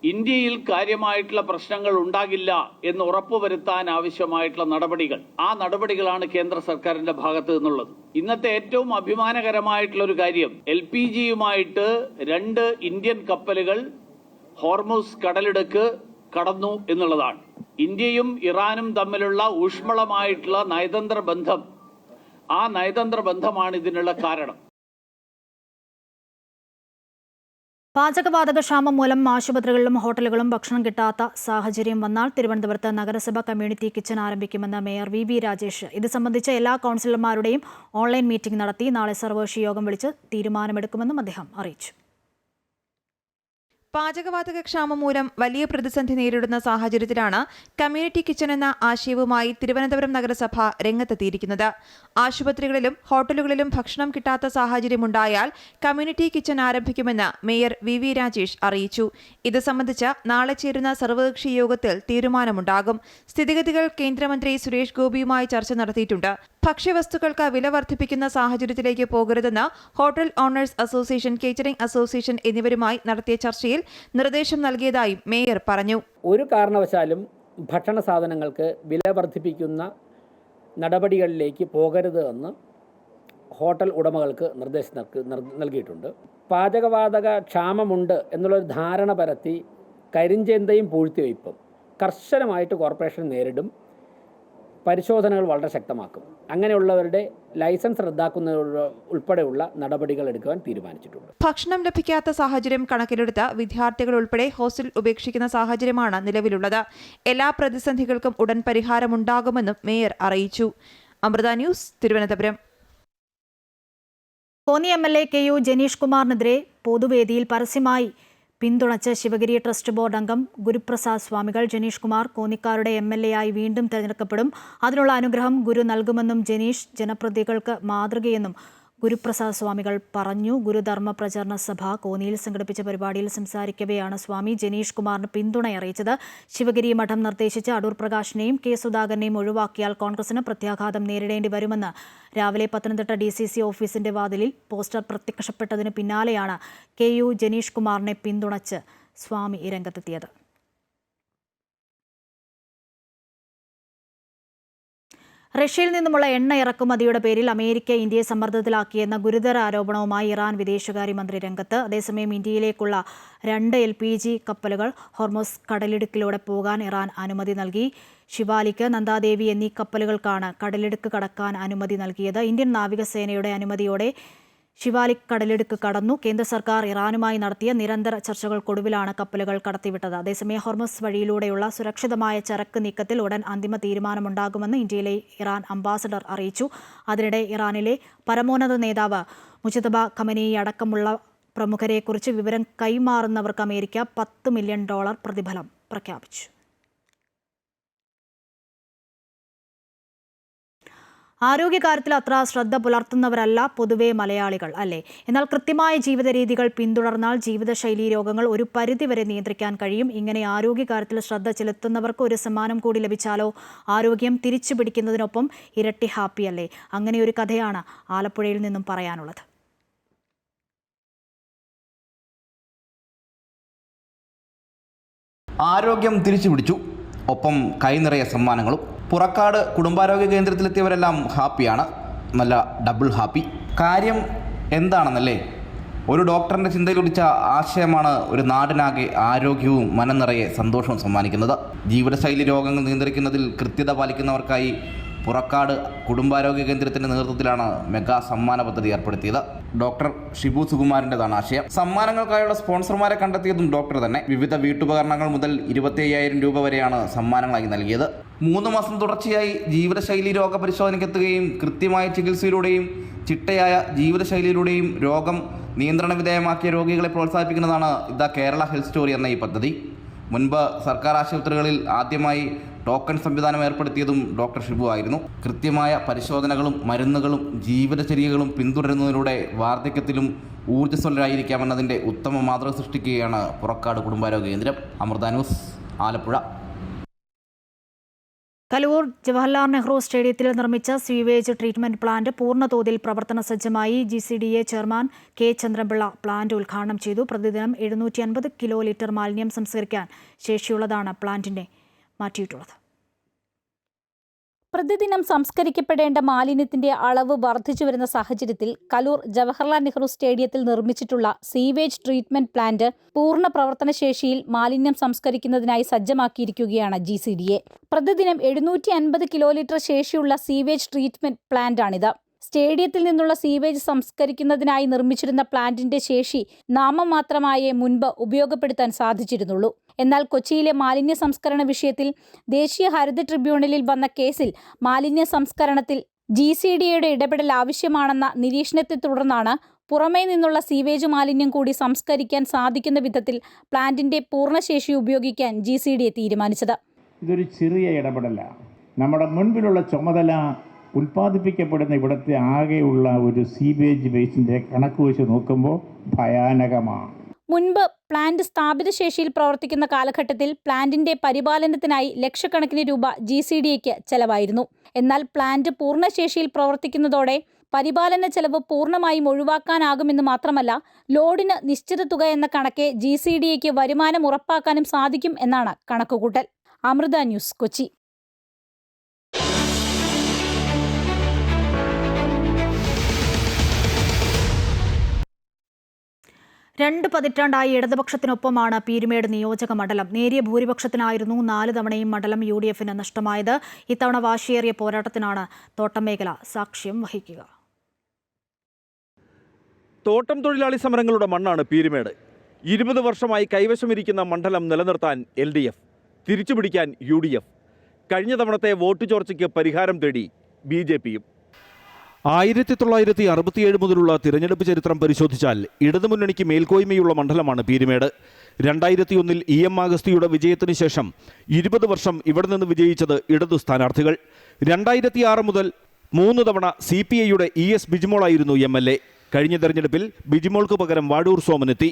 ഇന്ത്യയിൽ കാര്യമായിട്ടുള്ള പ്രശ്നങ്ങൾ ഉണ്ടാകില്ല എന്ന് ഉറപ്പുവരുത്താൻ ആവശ്യമായിട്ടുള്ള നടപടികൾ, ആ നടപടികളാണ് കേന്ദ്ര സർക്കാരിന്റെ ഭാഗത്ത് നിന്നുള്ളത്. ഇന്നത്തെ ഏറ്റവും അഭിമാനകരമായിട്ടുള്ള ഒരു കാര്യം, LPGയുമായിട്ട് 2 ഇന്ത്യൻ കപ്പലുകൾ ഹോർമുസ് കടലിടുക്ക് കടന്നു എന്നുള്ളതാണ്. ഇന്ത്യയും ഇറാനും തമ്മിലുള്ള ഊഷ്മളമായിട്ടുള്ള നയതന്ത്ര ബന്ധം, ആ നയതന്ത്ര ബന്ധമാണ് ഇതിനുള്ള കാരണം. പാചകവാതക ക്ഷാമം മൂലം ആശുപത്രികളിലും ഹോട്ടലുകളും ഭക്ഷണം കിട്ടാത്ത സാഹചര്യം വന്നാൽ തിരുവനന്തപുരത്ത് നഗരസഭ കമ്മ്യൂണിറ്റി കിച്ചൺ ആരംഭിക്കുമെന്ന് മേയർ വി രാജേഷ്. ഇത് സംബന്ധിച്ച് എല്ലാ കൗൺസിലർമാരുടെയും ഓൺലൈൻ മീറ്റിംഗ് നടത്തി നാളെ സർവകക്ഷി യോഗം വിളിച്ച് തീരുമാനമെടുക്കുമെന്നും അദ്ദേഹം അറിയിച്ചു. പാചകവാതക ക്ഷാമം മൂലം വലിയ പ്രതിസന്ധി നേരിടുന്ന സാഹചര്യത്തിലാണ് കമ്മ്യൂണിറ്റി കിച്ചൺ എന്ന ആശയവുമായി തിരുവനന്തപുരം നഗരസഭ രംഗത്തെത്തിയിരിക്കുന്നത്. ആശുപത്രികളിലും ഹോട്ടലുകളിലും ഭക്ഷണം കിട്ടാത്ത സാഹചര്യമുണ്ടായാൽ കമ്മ്യൂണിറ്റി കിച്ചൺ ആരംഭിക്കുമെന്ന് മേയർ വി രാജേഷ് അറിയിച്ചു. ഇത് സംബന്ധിച്ച് നാളെ ചേരുന്ന സർവകക്ഷി യോഗത്തിൽ തീരുമാനമുണ്ടാകും. സ്ഥിതിഗതികൾ കേന്ദ്രമന്ത്രി സുരേഷ് ഗോപിയുമായി ചർച്ച നടത്തിയിട്ടുണ്ട്. ഭക്ഷ്യവസ്തുക്കൾക്ക് വില വർദ്ധിപ്പിക്കുന്ന സാഹചര്യത്തിലേക്ക് പോകരുതെന്ന് hotel owners association, catering association എന്നിവരുമായി നടത്തിയ ചർച്ചയിൽ നിർദ്ദേശം നൽകിയതായും മേയർ പറഞ്ഞു. ഒരു കാരണവശാലും ഭക്ഷണ സാധനങ്ങൾക്ക് വില വർദ്ധിപ്പിക്കുന്ന നടപടികളിലേക്ക് പോകരുത് എന്ന് ഹോട്ടൽ ഉടമകൾക്ക് നിർദ്ദേശം നൽകിയിട്ടുണ്ട്. പാചകവാതക ക്ഷാമമുണ്ട് എന്നുള്ളൊരു ധാരണ പരത്തി കരിഞ്ചന്തയും പൂഴ്ത്തിവയ്പും കർശനമായിട്ട് കോർപ്പറേഷൻ നേരിടും. പരിശോധനകൾ വളരെ ശക്തമാക്കും. അങ്ങനെയുള്ളവരുടെ ലൈസൻസ് റദ്ദാക്കുന്ന ഉൾപ്പെടെയുള്ള നടപടികൾ എടുക്കുവാൻ തീരുമാനിച്ചിട്ടുണ്ട്. ഭക്ഷണം ലഭിക്കാത്ത സാഹചര്യം കണക്കിലെടുത്ത് വിദ്യാർത്ഥികൾ ഉൾപ്പെടെ ഹോസ്റ്റൽ ഉപേക്ഷിക്കുന്ന സാഹചര്യമാണ് നിലവിലുള്ളത്. എല്ലാ പ്രതിസന്ധികൾക്കും ഉടൻ പരിഹാരമുണ്ടാകുമെന്നും മേയർ അറിയിച്ചു. Amrita news, Thiruvananthapuram. Konni MLA KU Janeesh കുമാറിനെതിരെ പൊതുവേദിയിൽ പരസ്യമായി പിന്തുണച്ച് ശിവഗിരി ട്രസ്റ്റ് ബോർഡ് അംഗം ഗുരുപ്രസാദ് സ്വാമികൾ. ജനീഷ് കുമാർ കോന്നിക്കാരുടെ MLA ആയി വീണ്ടും തെരഞ്ഞെടുക്കപ്പെടും. അതിനുള്ള അനുഗ്രഹം ഗുരു നൽകുമെന്നും ജനീഷ് ജനപ്രതിനിധികൾക്ക് മാതൃകയെന്നും ഗുരുപ്രസാദ് സ്വാമികൾ പറഞ്ഞു. ഗുരുധർമ്മ പ്രചരണ സഭ കോന്നിയിൽ സംഘടിപ്പിച്ച പരിപാടിയിൽ സംസാരിക്കവെയാണ് സ്വാമി ജനീഷ് കുമാറിന് പിന്തുണയറിയിച്ചത്. ശിവഗിരി മഠം നിർദ്ദേശിച്ച അടൂർ പ്രകാശിനെയും K സുധാകരനെയും ഒഴിവാക്കിയാൽ കോൺഗ്രസിന് പ്രത്യാഘാതം നേരിടേണ്ടി വരുമെന്ന് രാവിലെ പത്തനംതിട്ട DCC ഓഫീസിന്റെ വാതിലിൽ പോസ്റ്റർ പ്രത്യക്ഷപ്പെട്ടതിന് പിന്നാലെയാണ് KU ജനീഷ് കുമാറിനെ പിന്തുണച്ച് സ്വാമി രംഗത്തെത്തിയത്. റഷ്യയിൽ നിന്നുമുള്ള എണ്ണ ഇറക്കുമതിയുടെ പേരിൽ അമേരിക്ക ഇന്ത്യയെ സമ്മർദ്ദത്തിലാക്കിയെന്ന ഗുരുതര ആരോപണവുമായി ഇറാൻ വിദേശകാര്യമന്ത്രി രംഗത്ത്. അതേസമയം ഇന്ത്യയിലേക്കുള്ള 2 LPG കപ്പലുകൾ ഹോർമുസ് കടലിടുക്കിലൂടെ പോകാൻ ഇറാൻ അനുമതി നൽകി. ശിവാലിക്, നന്ദാദേവി എന്നീ കപ്പലുകൾക്കാണ് കടലിടുക്ക് കടക്കാൻ അനുമതി നൽകിയത്. ഇന്ത്യൻ നാവികസേനയുടെ അനുമതിയോടെ ശിവാലിക് കടലിടുക്ക് കടന്നു. കേന്ദ്ര സർക്കാർ ഇറാനുമായി നടത്തിയ നിരന്തര ചർച്ചകൾക്കൊടുവിലാണ് കപ്പലുകൾ കടത്തിവിട്ടത്. അതേസമയം ഹോർമുസ് വഴിയിലൂടെയുള്ള സുരക്ഷിതമായ ചരക്ക് നീക്കത്തിൽ ഉടൻ അന്തിമ തീരുമാനമുണ്ടാകുമെന്ന് ഇന്ത്യയിലെ ഇറാൻ അംബാസഡർ അറിയിച്ചു. അതിനിടെ ഇറാനിലെ പരമോന്നത നേതാവ് മുജ്തബ ഖമനേയി അടക്കമുള്ള പ്രമുഖരെക്കുറിച്ച് വിവരം കൈമാറുന്നവർക്ക് അമേരിക്ക $10 മില്യൺ പ്രതിഫലം പ്രഖ്യാപിച്ചു. ആരോഗ്യകാര്യത്തിൽ അത്ര ശ്രദ്ധ പുലർത്തുന്നവരല്ല പൊതുവെ മലയാളികൾ, അല്ലേ? എന്നാൽ കൃത്യമായ ജീവിത രീതികൾ പിന്തുടർന്നാൽ ജീവിതശൈലീ രോഗങ്ങൾ ഒരു പരിധിവരെ നിയന്ത്രിക്കാൻ കഴിയും. ഇങ്ങനെ ആരോഗ്യകാര്യത്തിൽ ശ്രദ്ധ ചെലുത്തുന്നവർക്ക് ഒരു സമ്മാനം കൂടി ലഭിച്ചാലോ? ആരോഗ്യം തിരിച്ചു പിടിക്കുന്നതിനൊപ്പം ഇരട്ടി ഹാപ്പി, അല്ലേ? അങ്ങനെ ഒരു കഥയാണ് ആലപ്പുഴയിൽ നിന്നും പറയാനുള്ളത്. ആരോഗ്യം തിരിച്ചു പിടിച്ചു, ഒപ്പം കൈനിറയ സമ്മാനങ്ങളും. പുറക്കാട് കുടുംബാരോഗ്യ കേന്ദ്രത്തിലെത്തിയവരെല്ലാം ഹാപ്പിയാണ്, നല്ല ഡബിൾ ഹാപ്പി. കാര്യം എന്താണെന്നല്ലേ? ഒരു ഡോക്ടറിൻ്റെ ചിന്തയിലുദിച്ച ആശയമാണ് ഒരു നാടിനാകെ ആരോഗ്യവും മനം നിറയെ സന്തോഷവും സമ്മാനിക്കുന്നത്. ജീവിതശൈലി രോഗങ്ങൾ നിയന്ത്രിക്കുന്നതിൽ കൃത്യത പാലിക്കുന്നവർക്കായി പുറക്കാട് കുടുംബാരോഗ്യ കേന്ദ്രത്തിൻ്റെ നേതൃത്വത്തിലാണ് മെഗാ സമ്മാന പദ്ധതി ഏർപ്പെടുത്തിയത്. ഡോക്ടർ ഷിബു സുകുമാരൻ്റെതാണ് ആശയം. സമ്മാനങ്ങൾക്കായുള്ള സ്പോൺസർമാരെ കണ്ടെത്തിയതും ഡോക്ടർ തന്നെ. വിവിധ വീട്ടുപകരണങ്ങൾ മുതൽ 25,000 രൂപ വരെയാണ് സമ്മാനങ്ങളായി നൽകിയത്. 3 മാസം തുടർച്ചയായി ജീവിതശൈലി രോഗ പരിശോധനയ്ക്കെത്തുകയും കൃത്യമായ ചികിത്സയിലൂടെയും ചിട്ടയായ ജീവിതശൈലിയിലൂടെയും രോഗം നിയന്ത്രണ വിധേയമാക്കിയ രോഗികളെ പ്രോത്സാഹിപ്പിക്കുന്നതാണ് ദ കേരള ഹെൽത്ത് സ്റ്റോറി എന്ന ഈ പദ്ധതി. മുൻപ് സർക്കാർ ആശുപത്രികളിൽ ആദ്യമായി ടോക്കൺ സംവിധാനം ഏർപ്പെടുത്തിയതും ഡോക്ടർ ഷിബു ആയിരുന്നു. കൃത്യമായ പരിശോധനകളും മരുന്നുകളും ജീവിതചര്യകളും പിന്തുടരുന്നതിലൂടെ വാർദ്ധക്യത്തിലും ഊർജ്ജസ്വലരായിരിക്കാമെന്നതിൻ്റെ ഉത്തമ മാതൃക സൃഷ്ടിക്കുകയാണ് പുറക്കാട് കുടുംബാരോഗ്യ കേന്ദ്രം. അമൃത ന്യൂസ്, ആലപ്പുഴ. കലൂർ ജവഹർലാൽ നെഹ്റു സ്റ്റേഡിയത്തിൽ നിർമ്മിച്ച സ്വീവേജ് ട്രീറ്റ്മെന്റ് പ്ലാന്റ് പൂർണ്ണതോതിൽ പ്രവർത്തന സജ്ജമായി. GCDA chairman K Chandrapillai plant ഉദ്ഘാടനം ചെയ്തു. പ്രതിദിനം 750 കിലോ ലിറ്റർ മാലിന്യം സംസ്കരിക്കാൻ ശേഷിയുള്ളതാണ് പ്ലാന്റിനെ മാറ്റിയിട്ടുള്ളത്. പ്രതിദിനം സംസ്കരിക്കപ്പെടേണ്ട മാലിന്യത്തിന്റെ അളവ് വർദ്ധിച്ചു വരുന്ന സാഹചര്യത്തിൽ കലൂർ ജവഹർലാൽ നെഹ്റു സ്റ്റേഡിയത്തിൽ നിർമ്മിച്ചിട്ടുള്ള സീവേജ് ട്രീറ്റ്മെന്റ് പ്ലാന്റ് പൂർണ്ണ പ്രവർത്തനശേഷിയിൽ മാലിന്യം സംസ്കരിക്കുന്നതിനായി സജ്ജമാക്കിയിരിക്കുകയാണ് GCDA. പ്രതിദിനം 750 കിലോ ലിറ്റർ ശേഷിയുള്ള സീവേജ് ട്രീറ്റ്മെന്റ് പ്ലാന്റാണിത്. സ്റ്റേഡിയത്തിൽ നിന്നുള്ള സീവേജ് സംസ്കരിക്കുന്നതിനായി നിർമ്മിച്ചിരുന്ന പ്ലാന്റിന്റെ ശേഷി നാമമാത്രമായേ മുൻപ് ഉപയോഗപ്പെടുത്താൻ സാധിച്ചിരുന്നുള്ളൂ. എന്നാൽ കൊച്ചിയിലെ മാലിന്യ സംസ്കരണ വിഷയത്തിൽ ദേശീയ ഹരിത ട്രിബ്യൂണലിൽ വന്ന കേസിൽ മാലിന്യ സംസ്കരണത്തിൽ GCDAയുടെ ഇടപെടൽ ആവശ്യമാണെന്ന നിരീക്ഷണത്തെ തുടർന്നാണ് പുറമേ നിന്നുള്ള സീവേജ് മാലിന്യം കൂടി സംസ്കരിക്കാൻ സാധിക്കുന്ന വിധത്തിൽ പ്ലാന്റിന്റെ പൂർണ്ണശേഷി ഉപയോഗിക്കാൻ GCDA തീരുമാനിച്ചത്. ഇതൊരു ചെറിയ ഇടപെടലാണ്. നമ്മുടെ മുൻപിലുള്ള ചുമതല ഉൽപ്പാദിപ്പിക്കപ്പെടുന്ന ഇവിടുത്തെ ആകെയുള്ള ഒരു സീവേജ് വേസ്റ്റിൻ്റെ കണക്ക് വെച്ച് നോക്കുമ്പോൾ ഭയാനകമാണ്. മുൻപ് പ്ലാന്റ് സ്ഥാപിത ശേഷിയിൽ പ്രവർത്തിക്കുന്ന കാലഘട്ടത്തിൽ പ്ലാന്റിന്റെ പരിപാലനത്തിനായി ലക്ഷക്കണക്കിന് രൂപ GCDAയ്ക്ക് ചെലവായിരുന്നു. എന്നാൽ പ്ലാന്റ് പൂർണ്ണശേഷിയിൽ പ്രവർത്തിക്കുന്നതോടെ പരിപാലന ചെലവ് പൂർണ്ണമായും ഒഴിവാക്കാനാകുമെന്ന് മാത്രമല്ല, ലോഡിന് നിശ്ചിത തുക എന്ന കണക്കെ GCDAയ്ക്ക് വരുമാനം ഉറപ്പാക്കാനും സാധിക്കും എന്നാണ് കണക്കുകൂട്ടൽ. അമൃത ന്യൂസ്, കൊച്ചി. 2 പതിറ്റാണ്ടായി ഇടതുപക്ഷത്തിനൊപ്പമാണ് പീരുമേട് നിയോജക മണ്ഡലം. നേരിയ ഭൂരിപക്ഷത്തിനായിരുന്നു 4 തവണയും മണ്ഡലം UDFന് നഷ്ടമായത്. ഇത്തവണ വാശിയേറിയ പോരാട്ടത്തിനാണ് തോട്ടം മേഖല സാക്ഷ്യം വഹിക്കുക. തോട്ടം തൊഴിലാളി സമരങ്ങളുടെ മണ്ണാണ് പീരുമേട്. 20 വർഷമായി കൈവശമിരിക്കുന്ന മണ്ഡലം നിലനിർത്താൻ LDF, തിരിച്ചുപിടിക്കാൻ UDF. കഴിഞ്ഞ തവണത്തെ വോട്ട് ചോർച്ചയ്ക്ക് പരിഹാരം തേടി BJPയും. 1967 മുതലുള്ള തിരഞ്ഞെടുപ്പ് ചരിത്രം പരിശോധിച്ചാൽ ഇടതുമുന്നണിക്ക് മേൽക്കോയ്മയുള്ള മണ്ഡലമാണ് പീരുമേട്. 2001 EM അഗസ്തിയുടെ വിജയത്തിന് ശേഷം 20 വർഷം ഇവിടെ നിന്ന് വിജയിച്ചത് ഇടതു സ്ഥാനാർത്ഥികൾ. 2006 മുതൽ 3 തവണ CPIയുടെ ES ബിജിമോളായിരുന്നു MLA. കഴിഞ്ഞ തെരഞ്ഞെടുപ്പിൽ ബിജിമോൾക്ക് പകരം വാഴൂർ സോമനെത്തി.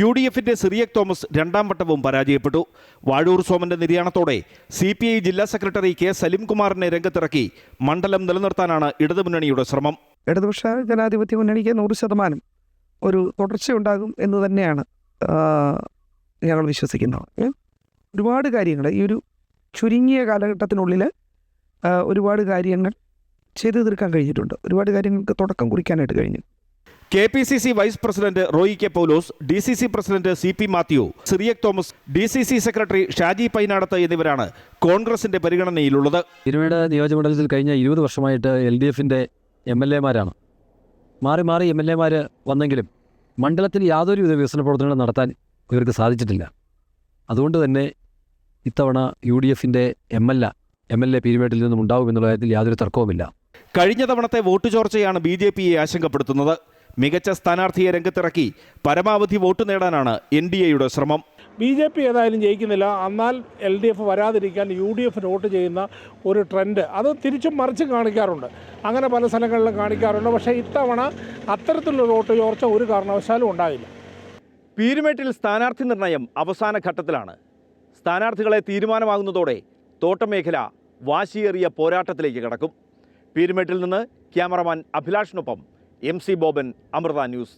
UDFിന്റെ സിറിയക് തോമസ് 2ാം വട്ടവും പരാജയപ്പെട്ടു. വാഴൂർ സോമന്റെ നിര്യാണത്തോടെ CPI ജില്ലാ സെക്രട്ടറി K സലിംകുമാറിനെ രംഗത്തിറക്കി മണ്ഡലം നിലനിർത്താനാണ് ഇടതുമുന്നണിയുടെ ശ്രമം. ഇടതുപക്ഷ ജനാധിപത്യ മുന്നണിക്ക് 100% ഒരു തുടർച്ചയുണ്ടാകും എന്ന് തന്നെയാണ് ഞങ്ങൾ വിശ്വസിക്കുന്നത്. ഒരുപാട് കാര്യങ്ങൾ ഈ ഒരു ചുരുങ്ങിയ കാലഘട്ടത്തിനുള്ളിൽ ഒരുപാട് കാര്യങ്ങൾ ചെയ്തു തീർക്കാൻ കഴിഞ്ഞിട്ടുണ്ട്. ഒരുപാട് കാര്യങ്ങൾക്ക് തുടക്കം കുറിക്കാനായിട്ട് കഴിഞ്ഞു. KPCC vice president Roy K Paulose, DCC president CP Mathew, Cyriac Thomas, DCC secretary Shaji Painadath എന്നിവരാണ് കോൺഗ്രസിന്റെ പരിഗണനയിലുള്ളത്. പീരുമേട് നിയോജകമണ്ഡലത്തിൽ കഴിഞ്ഞ 20 വർഷമായിട്ട് LDFിൻ്റെ MLAമാരാണ്. മാറി മാറി MLAമാർ വന്നെങ്കിലും മണ്ഡലത്തിൽ യാതൊരുവിധ വികസന പ്രവർത്തനങ്ങളും നടത്താൻ ഇവർക്ക് സാധിച്ചിട്ടില്ല. അതുകൊണ്ട് തന്നെ ഇത്തവണ UDFിൻ്റെ MLA പീരുമേട്ടിൽ നിന്നും ഉണ്ടാവുമെന്നുള്ള കാര്യത്തിൽ യാതൊരു തർക്കവുമില്ല. കഴിഞ്ഞ തവണത്തെ വോട്ട് ചോർച്ചയാണ് BJPയെ ആശങ്കപ്പെടുത്തുന്നത്. മികച്ച സ്ഥാനാർത്ഥിയെ രംഗത്തിറക്കി പരമാവധി വോട്ട് നേടാനാണ് NDAയുടെ ശ്രമം. BJP ഏതായാലും ജയിക്കുന്നില്ല. എന്നാൽ LDF വരാതിരിക്കാൻ UDF വോട്ട് ചെയ്യുന്ന ഒരു ട്രെൻഡ് അത് തിരിച്ചും മറിച്ചും കാണിക്കാറുണ്ട്. അങ്ങനെ പല സ്ഥലങ്ങളിലും കാണിക്കാറുണ്ട്. പക്ഷേ ഇത്തവണ അത്തരത്തിലുള്ള വോട്ട് ചോർച്ച ഒരു കാരണവശാലും ഉണ്ടായില്ല. പീരുമേട്ടിൽ സ്ഥാനാർത്ഥി നിർണയം അവസാന ഘട്ടത്തിലാണ്. സ്ഥാനാർത്ഥികളെ തീരുമാനമാകുന്നതോടെ തോട്ടമേഖല വാശിയേറിയ പോരാട്ടത്തിലേക്ക് കടക്കും. പീരുമേട്ടിൽ നിന്ന് ക്യാമറമാൻ അഭിലാഷിനൊപ്പം MC ബോബൻ, അമൃത ന്യൂസ്.